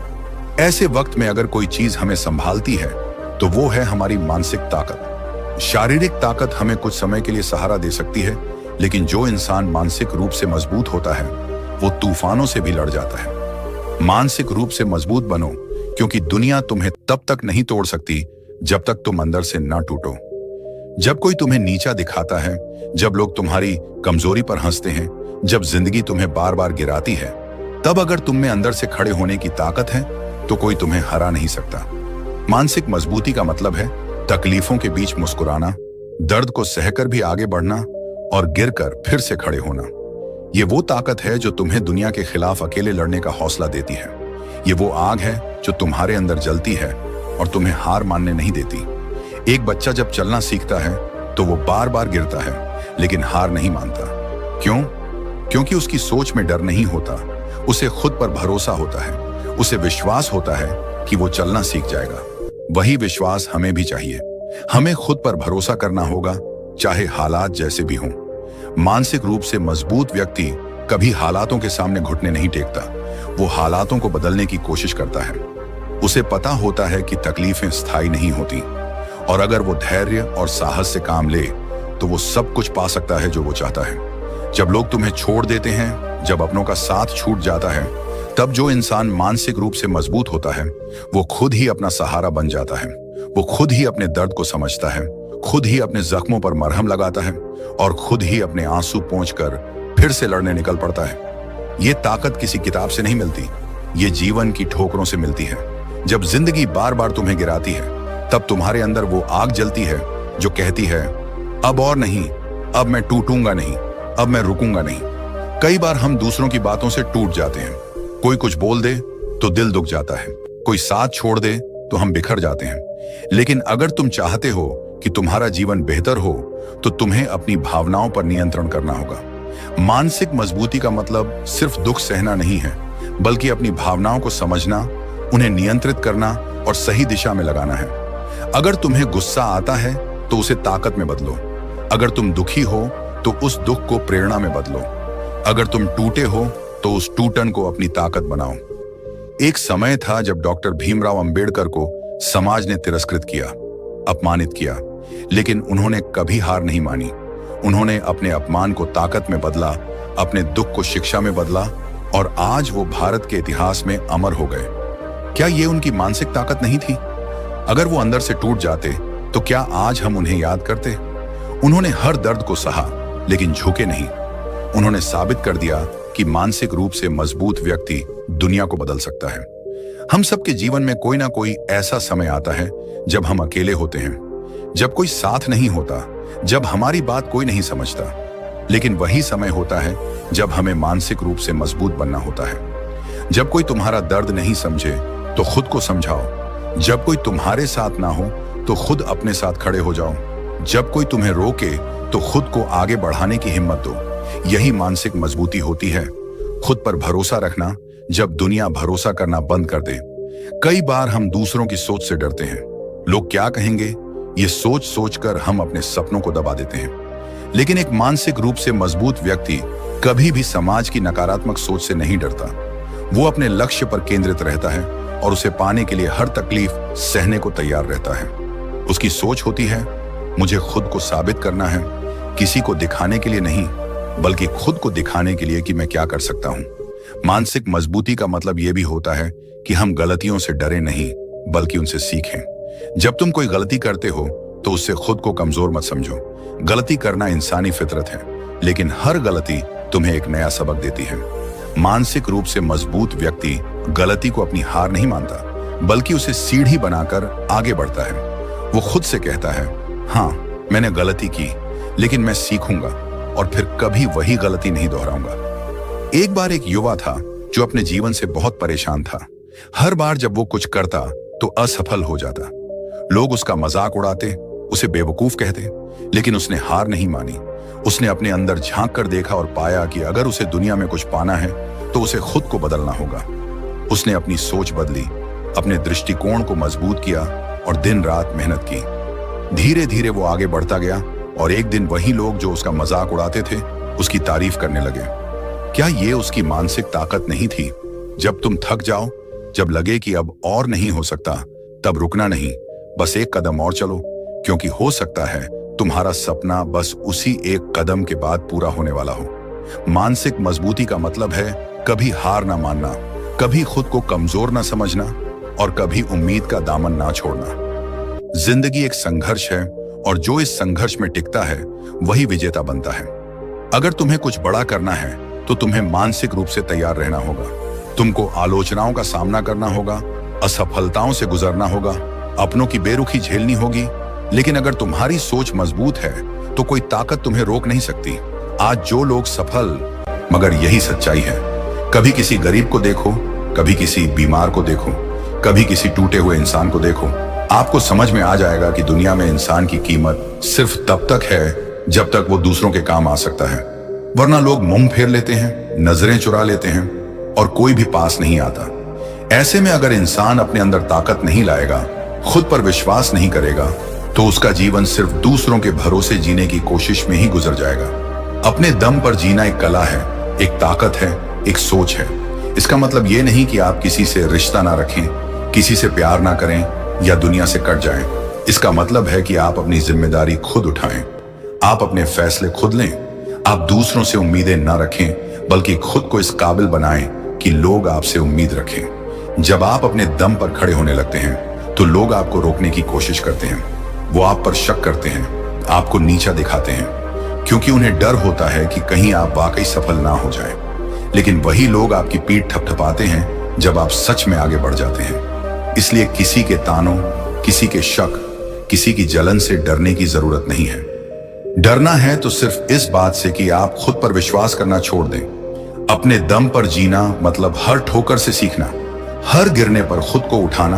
ऐसे वक्त में अगर कोई चीज हमें संभालती है तो वो है हमारी मानसिक ताकत। शारीरिक ताकत हमें कुछ समय के लिए सहारा दे सकती है, लेकिन जो इंसान मानसिक रूप से मजबूत होता है वो तूफानों से भी लड़ जाता है। मानसिक रूप से मजबूत बनो, क्योंकि दुनिया तुम्हें तब तक नहीं तोड़ सकती जब तक तुम अंदर से ना टूटो। जब कोई तुम्हें नीचा दिखाता है, जब लोग तुम्हारी कमजोरी पर हंसते हैं, जब जिंदगी तुम्हें बार बार गिराती है, तब अगर तुम में अंदर से खड़े होने की ताकत है तो कोई तुम्हें हरा नहीं सकता। मानसिक मजबूती का मतलब है तकलीफों के बीच मुस्कुराना, दर्द को सहकर भी आगे बढ़ना और गिरकर फिर से खड़े होना। ये वो ताकत है जो तुम्हें दुनिया के खिलाफ अकेले लड़ने का हौसला देती है। ये वो आग है जो तुम्हारे अंदर जलती है और तुम्हें हार मानने नहीं देती। एक बच्चा जब चलना सीखता है तो वो बार बार गिरता है, लेकिन हार नहीं मानता। क्यों? क्योंकि उसकी सोच में डर नहीं होता, उसे खुद पर भरोसा होता है, उसे विश्वास होता है कि वो चलना सीख जाएगा। वही विश्वास हमें भी चाहिए। हमें खुद पर भरोसा करना होगा, चाहे हालात जैसे भी हों। मानसिक रूप से मजबूत व्यक्ति कभी हालातों के सामने घुटने नहीं टेकता, वो हालातों को बदलने की कोशिश करता है। उसे पता होता है कि तकलीफें स्थायी नहीं होती, और अगर वो धैर्य और साहस से काम ले तो वो सब कुछ पा सकता है जो वो चाहता है। जब लोग तुम्हें छोड़ देते हैं, जब अपनों का साथ छूट जाता है, तब जो इंसान मानसिक रूप से मजबूत होता है वो खुद ही अपना सहारा बन जाता है। वो खुद ही अपने दर्द को समझता है, खुद ही अपने जख्मों पर मरहम लगाता है और खुद ही अपने आंसू पोंछकर फिर से लड़ने निकल पड़ता है। ये ताकत किसी किताब से नहीं मिलती, ये जीवन की ठोकरों से मिलती है। जब जिंदगी बार बार तुम्हें गिराती है, तब तुम्हारे अंदर वो आग जलती है जो कहती है, अब और नहीं, अब मैं टूटूंगा नहीं, अब मैं रुकूंगा नहीं। कई बार हम दूसरों की बातों से टूट जाते हैं। कोई कुछ बोल दे तो दिल दुख जाता है, कोई साथ छोड़ दे तो हम बिखर जाते हैं। लेकिन अगर तुम चाहते हो कि तुम्हारा जीवन बेहतर हो तो तुम्हें अपनी भावनाओं पर नियंत्रण करना होगा। मानसिक मजबूती का मतलब सिर्फ दुख सहना नहीं है, बल्कि अपनी भावनाओं को समझना, उन्हें नियंत्रित करना और सही दिशा में लगाना है। अगर तुम्हें गुस्सा आता है तो उसे ताकत में बदलो। अगर तुम दुखी हो तो उस दुख को प्रेरणा में बदलो। अगर तुम टूटे हो तो उस टूटन को अपनी ताकत बनाओ। एक समय था जब डॉक्टर भीमराव अंबेडकर को समाज ने तिरस्कृत किया, अपमानित किया, लेकिन उन्होंने कभी हार नहीं मानी। उन्होंने अपने अपमान को ताकत में बदला, अपने दुख को शिक्षा में बदला और आज वो भारत के इतिहास में अमर हो गए। क्या ये उनकी मानसिक ताकत नहीं थी? अगर वो अंदर से टूट जाते तो क्या आज हम उन्हें याद करते? उन्होंने हर दर्द को सहा, लेकिन झुके नहीं। उन्होंने साबित कर दिया कि मानसिक रूप से मजबूत व्यक्ति दुनिया को बदल सकता है। हम सबके जीवन में कोई ना कोई ऐसा समय आता है जब हम अकेले होते हैं, जब कोई साथ नहीं होता, जब हमारी बात कोई नहीं समझता। लेकिन वही समय होता है जब हमें मानसिक रूप से मजबूत बनना होता है। जब कोई तुम्हारा दर्द नहीं समझे तो खुद को समझाओ। जब कोई तुम्हारे साथ ना हो तो खुद अपने साथ खड़े हो जाओ। जब कोई तुम्हें रोके तो खुद को आगे बढ़ाने की हिम्मत दो। यही मानसिक मजबूती होती है। खुद पर भरोसा रखना जब दुनिया भरोसा करना बंद कर दे। कई बार हम दूसरों की सोच से डरते हैं। लोग क्या कहेंगे, ये सोच सोचकर हम अपने सपनों को दबा देते हैं। लेकिन एक मानसिक रूप से मजबूत व्यक्ति कभी भी समाज की नकारात्मक सोच से नहीं डरता। वो अपने लक्ष्य पर केंद्रित रहता है और उसे पाने के लिए हर तकलीफ सहने को तैयार रहता है। उसकी सोच होती है, मुझे खुद को साबित करना है, किसी को दिखाने के लिए नहीं, बल्कि खुद को दिखाने के लिए कि मैं क्या कर सकता हूं। मानसिक मजबूती का मतलब यह भी होता है कि हम गलतियों से डरे नहीं, बल्कि उनसे सीखें। जब तुम कोई गलती करते हो तो उससे खुद को कमजोर मत समझो। गलती करना इंसानी फितरत है, लेकिन हर गलती तुम्हें एक नया सबक देती है। मानसिक रूप से मजबूत व्यक्ति गलती को अपनी हार नहीं मानता, बल्कि उसे सीढ़ी बनाकर आगे बढ़ता है। वो खुद से कहता है, हाँ मैंने गलती की, लेकिन मैं सीखूंगा और फिर कभी वही गलती नहीं दोहराऊंगा। एक बार एक युवा था जो अपने जीवन से बहुत परेशान था। हर बार जब वो कुछ करता तो असफल हो जाता। लोग उसका मजाक उड़ाते, उसे बेवकूफ कहते, लेकिन उसने हार नहीं मानी। उसने अपने अंदर झांक कर देखा और पाया कि अगर उसे दुनिया में कुछ पाना है तो उसे खुद को बदलना होगा। उसने अपनी सोच बदली, अपने दृष्टिकोण को मजबूत किया और दिन रात मेहनत की। धीरे धीरे वो आगे बढ़ता गया और एक दिन वही लोग जो उसका मजाक उड़ाते थे उसकी तारीफ करने लगे। क्या ये उसकी मानसिक ताकत नहीं थी? जब तुम थक जाओ, जब लगे कि अब और नहीं हो सकता, तब रुकना नहीं, बस एक कदम और चलो, क्योंकि हो सकता है तुम्हारा सपना बस उसी एक कदम के बाद पूरा होने वाला हो। मानसिक मजबूती का मतलब है कभी हार ना मानना, कभी खुद को कमजोर ना समझना और कभी उम्मीद का दामन ना छोड़ना। जिंदगी एक संघर्ष है और जो इस संघर्ष में टिकता है वही विजेता बनता है। अगर तुम्हें कुछ बड़ा करना है तो तुम्हें मानसिक रूप से तैयार रहना होगा। तुमको आलोचनाओं का सामना करना होगा, असफलताओं से गुजरना होगा, अपनों की बेरुखी झेलनी होगी। लेकिन अगर तुम्हारी सोच मजबूत है तो कोई ताकत तुम्हें रोक नहीं सकती। आज जो लोग सफल, मगर यही सच्चाई है, कभी किसी गरीब को देखो, कभी किसी बीमार को देखो, कभी किसी टूटे हुए इंसान को देखो, आपको समझ में आ जाएगा कि दुनिया में इंसान की कीमत सिर्फ तब तक है जब तक वो दूसरों के काम आ सकता है। वरना लोग मुंह फेर लेते हैं, नजरें चुरा लेते हैं और कोई भी पास नहीं आता। ऐसे में अगर इंसान अपने अंदर ताकत नहीं लाएगा, खुद पर विश्वास नहीं करेगा, तो उसका जीवन सिर्फ दूसरों के भरोसे जीने की कोशिश में ही गुजर जाएगा। अपने दम पर जीना एक कला है, एक ताकत है, एक सोच है। इसका मतलब ये नहीं कि आप किसी से रिश्ता ना रखें, किसी से प्यार ना करें या दुनिया से कट जाएं। इसका मतलब है कि आप अपनी जिम्मेदारी खुद उठाएं, आप अपने फैसले खुद लें, आप दूसरों से उम्मीदें ना रखें, बल्कि खुद को इस काबिल बनाएं कि लोग आपसे उम्मीद रखें। जब आप अपने दम पर खड़े होने लगते हैं तो लोग आपको रोकने की कोशिश करते हैं। वो आप पर शक करते हैं, आपको नीचा दिखाते हैं, क्योंकि उन्हें डर होता है कि कहीं आप वाकई सफल ना हो जाएं। लेकिन वही लोग आपकी पीठ थपथपाते हैं जब आप सच में आगे बढ़ जाते हैं। इसलिए किसी के तानों, किसी के शक, किसी की जलन से डरने की जरूरत नहीं है। डरना है तो सिर्फ इस बात से कि आप खुद पर विश्वास करना छोड़ दें। अपने दम पर जीना मतलब हर ठोकर से सीखना, हर गिरने पर खुद को उठाना,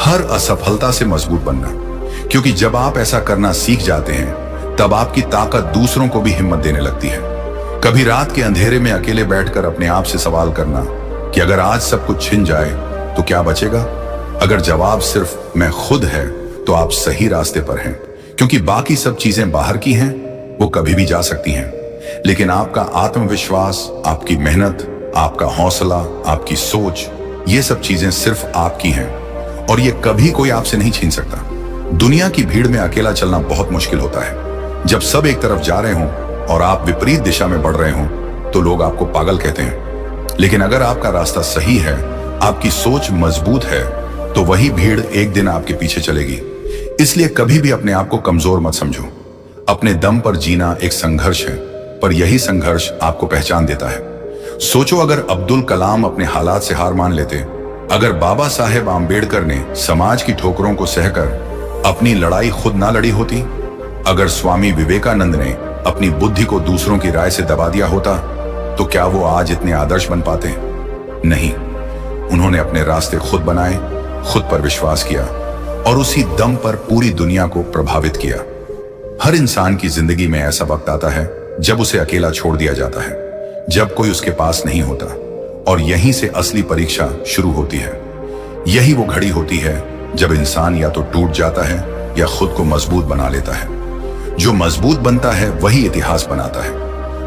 हर असफलता से मजबूत बनना। क्योंकि जब आप ऐसा करना सीख जाते हैं तब आपकी ताकत दूसरों को भी हिम्मत देने लगती है। कभी रात के अंधेरे में अकेले बैठकर अपने आप से सवाल करना कि अगर आज सब कुछ छिन जाए तो क्या बचेगा? अगर जवाब सिर्फ मैं खुद है तो आप सही रास्ते पर हैं, क्योंकि बाकी सब चीजें बाहर की हैं, वो कभी भी जा सकती हैं। लेकिन आपका आत्मविश्वास, आपकी मेहनत, आपका हौसला, आपकी सोच, ये सब चीजें सिर्फ आपकी हैं और ये कभी कोई आपसे नहीं छीन सकता। दुनिया की भीड़ में अकेला चलना बहुत मुश्किल होता है। जब सब एक तरफ जा रहे हों और आप विपरीत दिशा में बढ़ रहे हों तो लोग आपको पागल कहते हैं। लेकिन अगर आपका रास्ता सही है, आपकी सोच मजबूत है, तो वही भीड़ एक दिन आपके पीछे चलेगी। इसलिए कभी भी अपने आप को कमजोर मत समझो। अपने दम पर जीना एक संघर्ष है, पर यही संघर्ष आपको पहचान देता है। सोचो, अगर अब्दुल कलाम अपने हालात से हार मान लेते, अगर बाबा साहेब आम्बेडकर ने समाज की ठोकरों को सहकर अपनी लड़ाई खुद ना लड़ी होती, अगर स्वामी विवेकानंद ने अपनी बुद्धि को दूसरों की राय से दबा दिया होता, तो क्या वो आज इतने आदर्श बन पाते? नहीं। उन्होंने अपने रास्ते खुद बनाए, खुद पर विश्वास किया और उसी दम पर पूरी दुनिया को प्रभावित किया। हर इंसान की जिंदगी में ऐसा वक्त आता है जब उसे अकेला छोड़ दिया जाता है, जब कोई उसके पास नहीं होता, और यहीं से असली परीक्षा शुरू होती है। यही वो घड़ी होती है जब इंसान या तो टूट जाता है या खुद को मजबूत बना लेता है। जो मजबूत बनता है वही इतिहास बनाता है।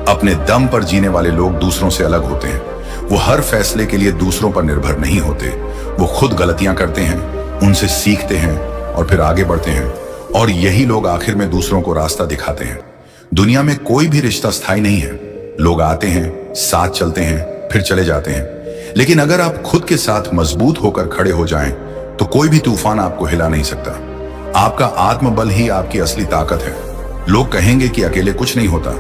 अपने दम पर जीने वाले लोग दूसरों से अलग होते हैं। वो हर फैसले के लिए दूसरों पर निर्भर नहीं होते। वो खुद गलतियां करते हैं, उनसे सीखते हैं और फिर आगे बढ़ते हैं। और यही लोग आखिर में दूसरों को रास्ता दिखाते हैं। दुनिया में कोई भी रिश्ता स्थायी नहीं है। लोग आते हैं, साथ चलते हैं, फिर चले जाते हैं। लेकिन अगर आप खुद के साथ मजबूत होकर खड़े हो जाएं, तो कोई भी तूफान आपको हिला नहीं सकता। आपका आत्मबल ही आपकी असली ताकत है। लोग कहेंगे कि अकेले कुछ नहीं होता,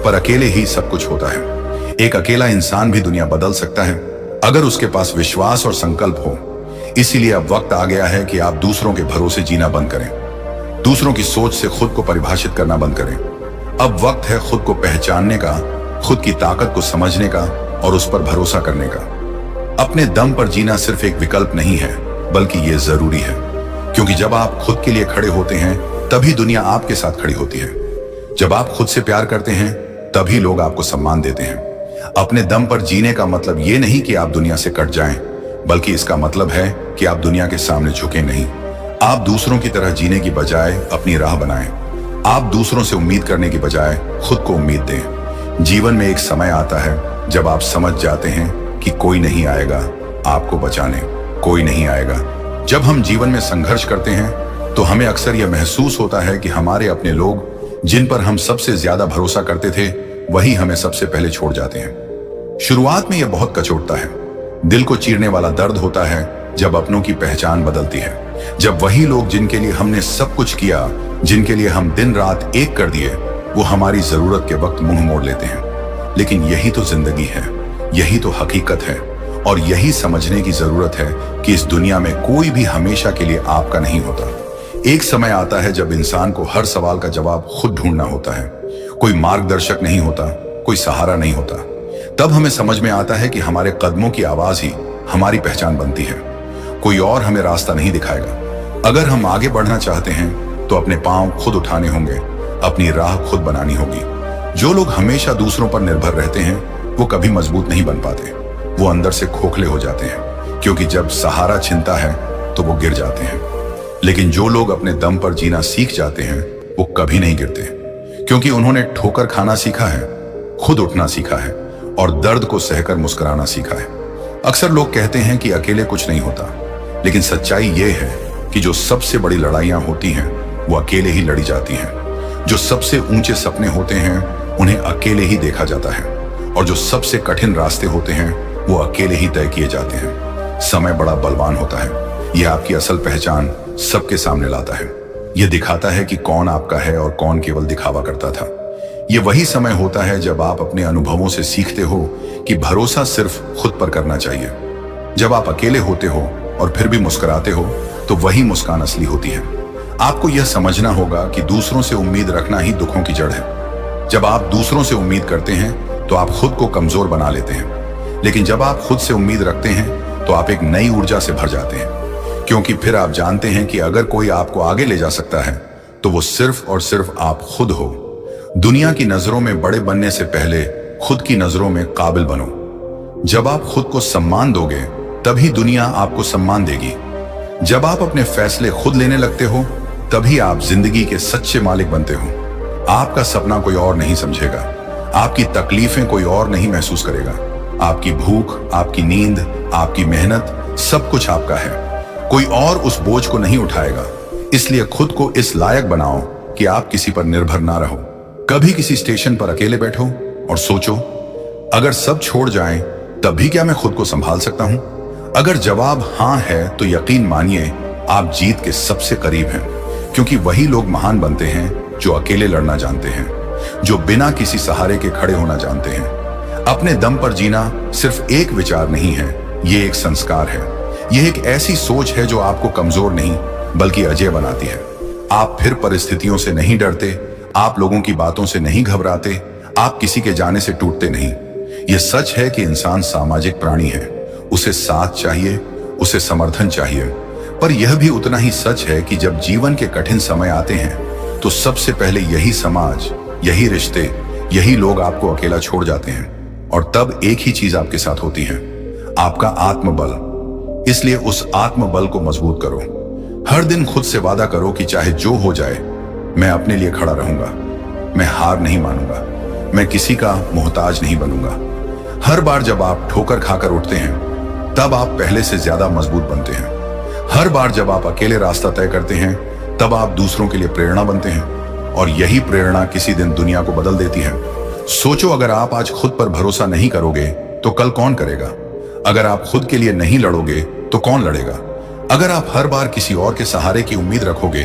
पर अकेले ही सब कुछ होता है। एक अकेला इंसान भी दुनिया बदल सकता है अगर उसके पास विश्वास और संकल्प हो। इसीलिए अब वक्त आ गया है कि आप दूसरों के भरोसे जीना बंद करें, दूसरों की सोच से खुद को परिभाषित करना बंद करें। अब वक्त है खुद को पहचानने का, खुद की ताकत को समझने का और उस पर भरोसा करने का। अपने दम पर जीना सिर्फ एक विकल्प नहीं है, बल्कि ये जरूरी है। क्योंकि जब आप खुद के लिए खड़े होते हैं, तभी दुनिया आपके साथ खड़ी होती है। जब आप खुद से प्यार करते हैं, तभी लोग आपको सम्मान देते हैं। अपने दम पर जीने का मतलब ये नहीं कि आप दुनिया से कट जाएं, बल्कि इसका मतलब है कि आप दुनिया के सामने झुके नहीं। आप दूसरों की तरह जीने की बजाय अपनी राह बनाएं। आप दूसरों से उम्मीद करने की बजाय खुद को उम्मीद दें। जीवन में एक समय आता है जब आप समझ जाते हैं कि कोई नहीं आएगा आपको बचाने, कोई नहीं आएगा। जब हम जीवन में संघर्ष करते हैं तो हमें अक्सर यह महसूस होता है कि हमारे अपने लोग, जिन पर हम सबसे ज्यादा भरोसा करते थे, वही हमें सबसे पहले छोड़ जाते हैं। शुरुआत में यह बहुत कचोटता है, दिल को चीरने वाला दर्द होता है जब अपनों की पहचान बदलती है। जब वही लोग जिनके लिए हमने सब कुछ किया, जिनके लिए हम दिन रात एक कर दिए, वो हमारी जरूरत के वक्त मुंह मोड़ लेते हैं। लेकिन यही तो जिंदगी है, यही तो हकीकत है, और यही समझने की जरूरत है कि इस दुनिया में कोई भी हमेशा के लिए आपका नहीं होता। एक समय आता है जब इंसान को हर सवाल का जवाब खुद ढूंढना होता है। कोई मार्गदर्शक नहीं होता, कोई सहारा नहीं होता। तब हमें समझ में आता है कि हमारे कदमों की आवाज ही हमारी पहचान बनती है। कोई और हमें रास्ता नहीं दिखाएगा। अगर हम आगे बढ़ना चाहते हैं तो अपने पांव खुद उठाने होंगे, अपनी राह खुद बनानी होगी। जो लोग हमेशा दूसरों पर निर्भर रहते हैं, वो कभी मजबूत नहीं बन पाते। वो अंदर से खोखले हो जाते हैं, क्योंकि जब सहारा छिनता है तो वो गिर जाते हैं। लेकिन जो लोग अपने दम पर जीना सीख जाते हैं, वो कभी नहीं गिरते, क्योंकि उन्होंने ठोकर खाना सीखा है, खुद उठना सीखा है, और दर्द को सहकर मुस्कुराना सीखा है। अक्सर लोग कहते हैं कि अकेले कुछ नहीं होता, लेकिन सच्चाई ये है कि जो सबसे बड़ी लड़ाइयां होती हैं, वो अकेले ही लड़ी जाती हैं। जो सबसे ऊंचे सपने होते हैं, उन्हें अकेले ही देखा जाता है, और जो सबसे कठिन रास्ते होते हैं, वो अकेले ही तय किए जाते हैं। समय बड़ा बलवान होता है, यह आपकी असल पहचान सबके सामने लाता है। यह दिखाता है कि कौन आपका है और कौन केवल दिखावा करता था। यह वही समय होता है जब आप अपने अनुभवों से सीखते हो कि भरोसा सिर्फ खुद पर करना चाहिए। जब आप अकेले होते हो और फिर भी मुस्कुराते हो, तो वही मुस्कान असली होती है। आपको यह समझना होगा कि दूसरों से उम्मीद रखना ही दुखों की जड़ है। जब आप दूसरों से उम्मीद करते हैं तो आप खुद को कमजोर बना लेते हैं, लेकिन जब आप खुद से उम्मीद रखते हैं तो आप एक नई ऊर्जा से भर जाते हैं। क्योंकि फिर आप जानते हैं कि अगर कोई आपको आगे ले जा सकता है, तो वो सिर्फ और सिर्फ आप खुद हो। दुनिया की नजरों में बड़े बनने से पहले खुद की नजरों में काबिल बनो। जब आप खुद को सम्मान दोगे, तभी दुनिया आपको सम्मान देगी। जब आप अपने फैसले खुद लेने लगते हो, तभी आप जिंदगी के सच्चे मालिक बनते हो। आपका सपना कोई और नहीं समझेगा, आपकी तकलीफें कोई और नहीं महसूस करेगा। आपकी भूख, आपकी नींद, आपकी मेहनत, सब कुछ आपका है। कोई और उस बोझ को नहीं उठाएगा। इसलिए खुद को इस लायक बनाओ कि आप किसी पर निर्भर ना रहो। कभी किसी स्टेशन पर अकेले बैठो और सोचो, अगर सब छोड़ जाएं, तब भी क्या मैं खुद को संभाल सकता हूं? अगर जवाब हां है, तो यकीन मानिए आप जीत के सबसे करीब हैं। क्योंकि वही लोग महान बनते हैं जो अकेले लड़ना जानते हैं, जो बिना किसी सहारे के खड़े होना जानते हैं। अपने दम पर जीना सिर्फ एक विचार नहीं है, ये एक संस्कार है। यह एक ऐसी सोच है जो आपको कमजोर नहीं बल्कि अजय बनाती है। आप फिर परिस्थितियों से नहीं डरते, आप लोगों की बातों से नहीं घबराते, आप किसी के जाने से टूटते नहीं। यह सच है कि इंसान सामाजिक प्राणी है, उसे साथ चाहिए, उसे समर्थन चाहिए। पर यह भी उतना ही सच है कि जब जीवन के कठिन समय आते हैं, तो सबसे पहले यही समाज, यही रिश्ते, यही लोग आपको अकेला छोड़ जाते हैं। और तब एक ही चीज आपके साथ होती है, आपका आत्मबल। इसलिए उस आत्मबल को मजबूत करो। हर दिन खुद से वादा करो कि चाहे जो हो जाए, मैं अपने लिए खड़ा रहूंगा, मैं हार नहीं मानूंगा, मैं किसी का मोहताज नहीं बनूंगा। हर बार जब आप ठोकर खाकर उठते हैं, तब आप पहले से ज्यादा मजबूत बनते हैं। हर बार जब आप अकेले रास्ता तय करते हैं, तब आप दूसरों के लिए प्रेरणा बनते हैं, और यही प्रेरणा किसी दिन दुनिया को बदल देती है। सोचो, अगर आप आज खुद पर भरोसा नहीं करोगे तो कल कौन करेगा? अगर आप खुद के लिए नहीं लड़ोगे तो कौन लड़ेगा? अगर आप हर बार किसी और के सहारे की उम्मीद रखोगे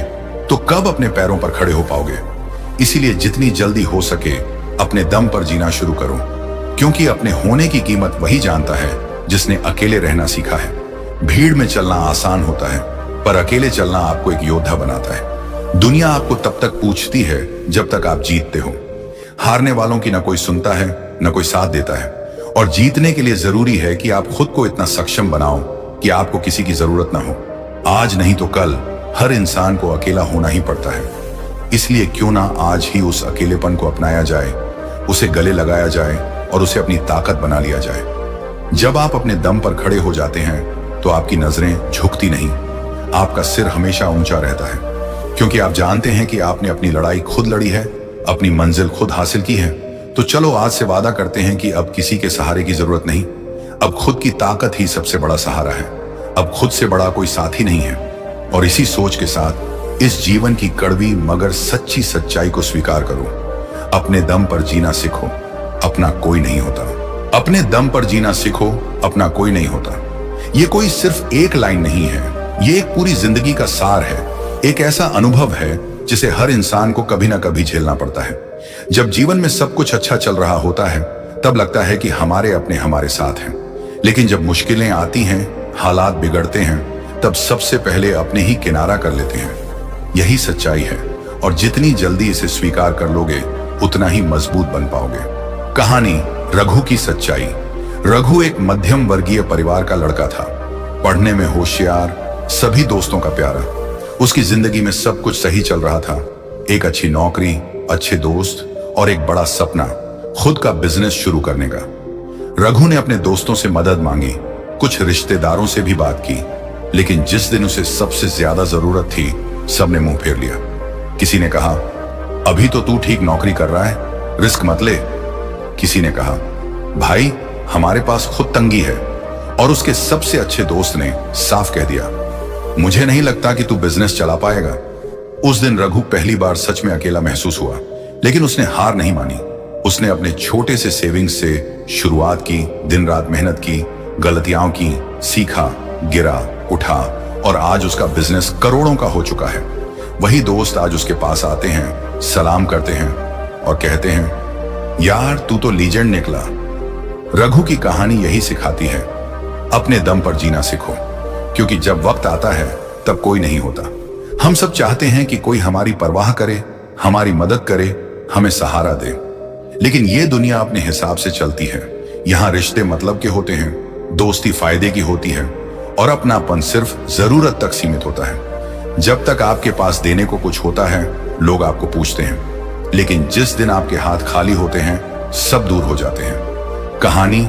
तो कब अपने पैरों पर खड़े हो पाओगे? इसीलिए जितनी जल्दी हो सके अपने दम पर जीना शुरू करो, क्योंकि अपने होने की कीमत वही जानता है जिसने अकेले रहना सीखा है। भीड़ में चलना आसान होता है, पर अकेले चलना आपको एक योद्धा बनाता है। दुनिया आपको तब तक पूछती है जब तक आप जीतते हो। हारने वालों की न कोई सुनता है, न कोई साथ देता है, और जीतने के लिए जरूरी है कि आप खुद को इतना सक्षम बनाओ कि आपको किसी की जरूरत ना हो। आज नहीं तो कल हर इंसान को अकेला होना ही पड़ता है। इसलिए क्यों ना आज ही उस अकेलेपन को अपनाया जाए, उसे गले लगाया जाए और उसे अपनी ताकत बना लिया जाए। जब आप अपने दम पर खड़े हो जाते हैं तो आपकी नजरें झुकती नहीं, आपका सिर हमेशा ऊंचा रहता है, क्योंकि आप जानते हैं कि आपने अपनी लड़ाई खुद लड़ी है, अपनी मंजिल खुद हासिल की है। तो चलो आज से वादा करते हैं कि अब किसी के सहारे की जरूरत नहीं, अब खुद की ताकत ही सबसे बड़ा सहारा है। अब खुद से बड़ा कोई साथी नहीं है। और इसी सोच के साथ इस जीवन की कड़वी मगर सच्ची सच्चाई को स्वीकार करो। अपने दम पर जीना सीखो, अपना कोई नहीं होता। अपने दम पर जीना सीखो, अपना कोई नहीं होता। ये कोई सिर्फ एक लाइन नहीं है, ये एक पूरी जिंदगी का सार है। एक ऐसा अनुभव है जिसे हर इंसान को कभी ना कभी झेलना पड़ता है। जब जीवन में सब कुछ अच्छा चल रहा होता है तब लगता है कि हमारे अपने हमारे साथ हैं, लेकिन जब मुश्किलें आती हैं, हालात बिगड़ते हैं, तब सबसे पहले अपने ही किनारा कर लेते हैं। यही सच्चाई है और जितनी जल्दी इसे स्वीकार कर लोगे उतना ही मजबूत बन पाओगे। कहानी रघु की सच्चाई। रघु एक मध्यम वर्गीय परिवार का लड़का था, पढ़ने में होशियार, सभी दोस्तों का प्यारा। उसकी जिंदगी में सब कुछ सही चल रहा था, एक अच्छी नौकरी, अच्छे दोस्त और एक बड़ा सपना, खुद का बिजनेस शुरू करने का। रघु ने अपने दोस्तों से मदद मांगी, कुछ रिश्तेदारों से भी बात की, लेकिन जिस दिन उसे सबसे ज्यादा जरूरत थी सबने मुंह फेर लिया। किसी ने कहा, अभी तो तू ठीक नौकरी कर रहा है, रिस्क मत ले। किसी ने कहा, भाई हमारे पास खुद तंगी है। और उसके सबसे अच्छे दोस्त ने साफ कह दिया, मुझे नहीं लगता कि तू बिजनेस चला पाएगा। उस दिन रघु पहली बार सच में अकेला महसूस हुआ, लेकिन उसने हार नहीं मानी। उसने अपने छोटे से सेविंग्स से शुरुआत की, दिन रात मेहनत की, गलतियां की, सीखा, गिरा, उठा और आज उसका बिजनेस करोड़ों का हो चुका है। वही दोस्त आज उसके पास आते हैं, सलाम करते हैं और कहते हैं, यार तू तो लीजेंड निकला। रघु की कहानी यही सिखाती है, अपने दम पर जीना सीखो, क्योंकि जब वक्त आता है तब कोई नहीं होता। हम सब चाहते हैं कि कोई हमारी परवाह करे, हमारी मदद करे, हमें सहारा दे, लेकिन ये दुनिया अपने हिसाब से चलती है। यहाँ रिश्ते मतलब के होते हैं, दोस्ती फायदे की होती है और अपनापन सिर्फ जरूरत तक सीमित होता है। जब तक आपके पास देने को कुछ होता है लोग आपको पूछते हैं, लेकिन जिस दिन आपके हाथ खाली होते हैं सब दूर हो जाते हैं। कहानी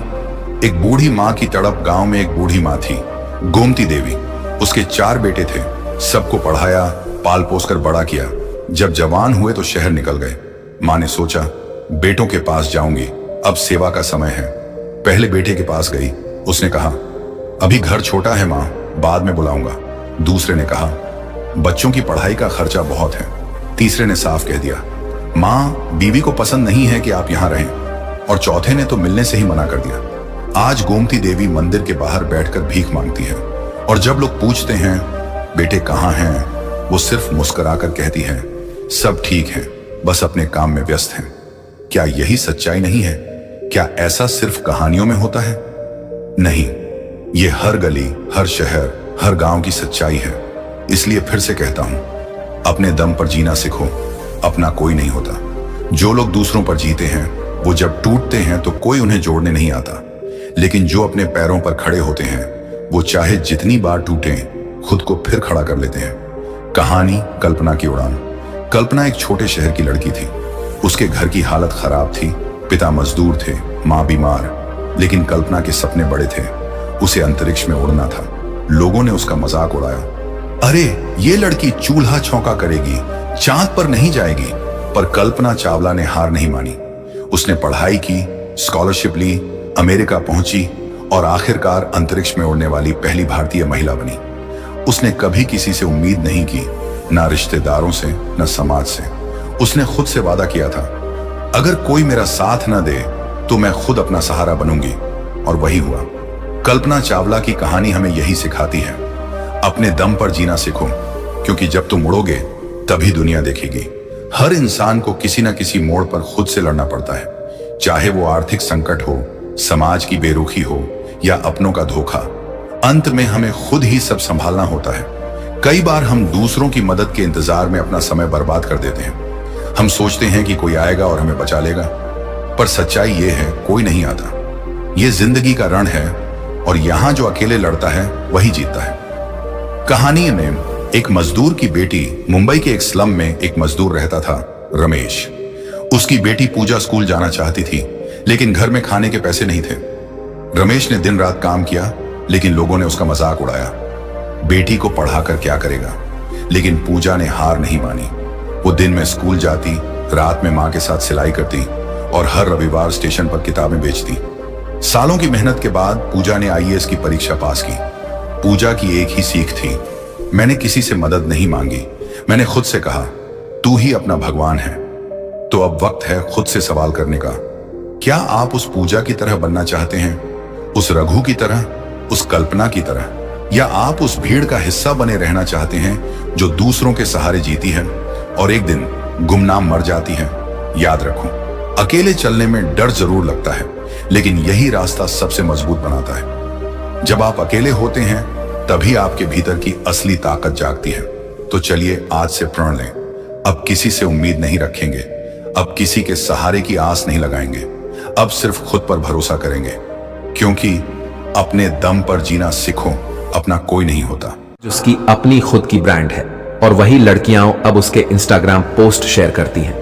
एक बूढ़ी माँ की तड़प। गांव में एक बूढ़ी माँ थी, गोमती देवी। उसके 4 बेटे थे, सबको पढ़ाया, पाल पोस कर बड़ा किया। जब जवान हुए तो शहर निकल गए। माँ ने सोचा, बेटों के पास जाऊंगी, अब सेवा का समय है। पहले बेटे के पास गई, उसने कहा, अभी घर छोटा है माँ, बाद में बुलाऊंगा। दूसरे ने कहा, बच्चों की पढ़ाई का खर्चा बहुत है। तीसरे ने साफ कह दिया, माँ बीवी को पसंद नहीं है कि आप यहाँ रहें। और चौथे ने तो मिलने से ही मना कर दिया। आज गोमती देवी मंदिर के बाहर बैठकर भीख मांगती है और जब लोग पूछते हैं बेटे कहाँ हैं, वो सिर्फ मुस्कुराकर कहती है, सब ठीक है, बस अपने काम में व्यस्त हैं। क्या यही सच्चाई नहीं है? क्या ऐसा सिर्फ कहानियों में होता है? नहीं, ये हर गली, हर शहर, हर गांव की सच्चाई है। इसलिए फिर से कहता हूं, अपने दम पर जीना सीखो, अपना कोई नहीं होता। जो लोग दूसरों पर जीते हैं वो जब टूटते हैं तो कोई उन्हें जोड़ने नहीं आता, लेकिन जो अपने पैरों पर खड़े होते हैं वो चाहे जितनी बार टूटें खुद को फिर खड़ा कर लेते हैं। कहानी कल्पना की उड़ान। कल्पना एक छोटे शहर की लड़की थी। उसके घर की हालत खराब थी, पिता मजदूर थे, माँ बीमार, लेकिन कल्पना के सपने बड़े थे। उसे अंतरिक्ष में उड़ना था। लोगों ने उसका मजाक उड़ाया, अरे ये लड़की चूल्हा छौंका करेगी, चांद पर नहीं जाएगी। पर कल्पना चावला ने हार नहीं मानी। उसने पढ़ाई की, स्कॉलरशिप ली, अमेरिका पहुंची और आखिरकार अंतरिक्ष में उड़ने वाली पहली भारतीय महिला बनी। उसने कभी किसी से उम्मीद नहीं की, ना रिश्तेदारों से, ना समाज से। उसने खुद से वादा किया था, अगर कोई मेरा साथ ना दे तो मैं खुद अपना सहारा बनूंगी। और वही हुआ। कल्पना चावला की कहानी हमें यही सिखाती है, अपने दम पर जीना सीखो, क्योंकि जब तुम उड़ोगे तभी दुनिया देखेगी। हर इंसान को किसी न किसी मोड़ पर खुद से लड़ना पड़ता है, चाहे वो आर्थिक संकट हो, समाज की बेरुखी हो या अपनों का धोखा। अंत में हमें खुद ही सब संभालना होता है। कई बार हम दूसरों की मदद के इंतजार में अपना समय बर्बाद कर देते हैं। हम सोचते हैं कि कोई आएगा और हमें बचा लेगा, पर सच्चाई ये है, कोई नहीं आता। ये जिंदगी का रण है और यहां जो अकेले लड़ता है वही जीतता है। कहानी में एक मजदूर की बेटी, मुंबई के एक स्लम में एक मजदूर रहता था, रमेश। उसकी बेटी पूजा स्कूल जाना चाहती थी, लेकिन घर में खाने के पैसे नहीं थे। रमेश ने दिन रात काम किया, लेकिन लोगों ने उसका मजाक उड़ाया। बेटी को पढ़ाकर क्या करेगा? लेकिन पूजा ने हार नहीं मानी। वो दिन में स्कूल जाती, रात में मां के साथ सिलाई करती और हर रविवार स्टेशन पर किताबें बेचती। सालों की मेहनत के बाद पूजा ने आईएएस की परीक्षा पास की। पूजा की एक ही सीख थी, मैंने किसी से मदद नहीं मांगी, मैंने खुद से कहा तू ही अपना भगवान है। तो अब वक्त है खुद से सवाल करने का, क्या आप उस पूजा की तरह बनना चाहते हैं? उस रघु की तरह, उस कल्पना की तरह, या आप उस भीड़ का हिस्सा बने रहना चाहते हैं जो दूसरों के सहारे जीती है और एक दिन गुमनाम मर जाती है? याद रखो, अकेले चलने में डर जरूर लगता है, लेकिन यही रास्ता सबसे मजबूत बनाता है। जब आप अकेले होते हैं तभी आपके भीतर की असली ताकत जागती है। तो चलिए आज से प्रण लें, अब किसी से उम्मीद नहीं रखेंगे, अब किसी के सहारे की आस नहीं लगाएंगे, अब सिर्फ खुद पर भरोसा करेंगे, क्योंकि अपने दम पर जीना सीखो, अपना कोई नहीं होता। उसकी अपनी खुद की ब्रांड है और वही लड़कियां अब उसके इंस्टाग्राम पोस्ट शेयर करती हैं।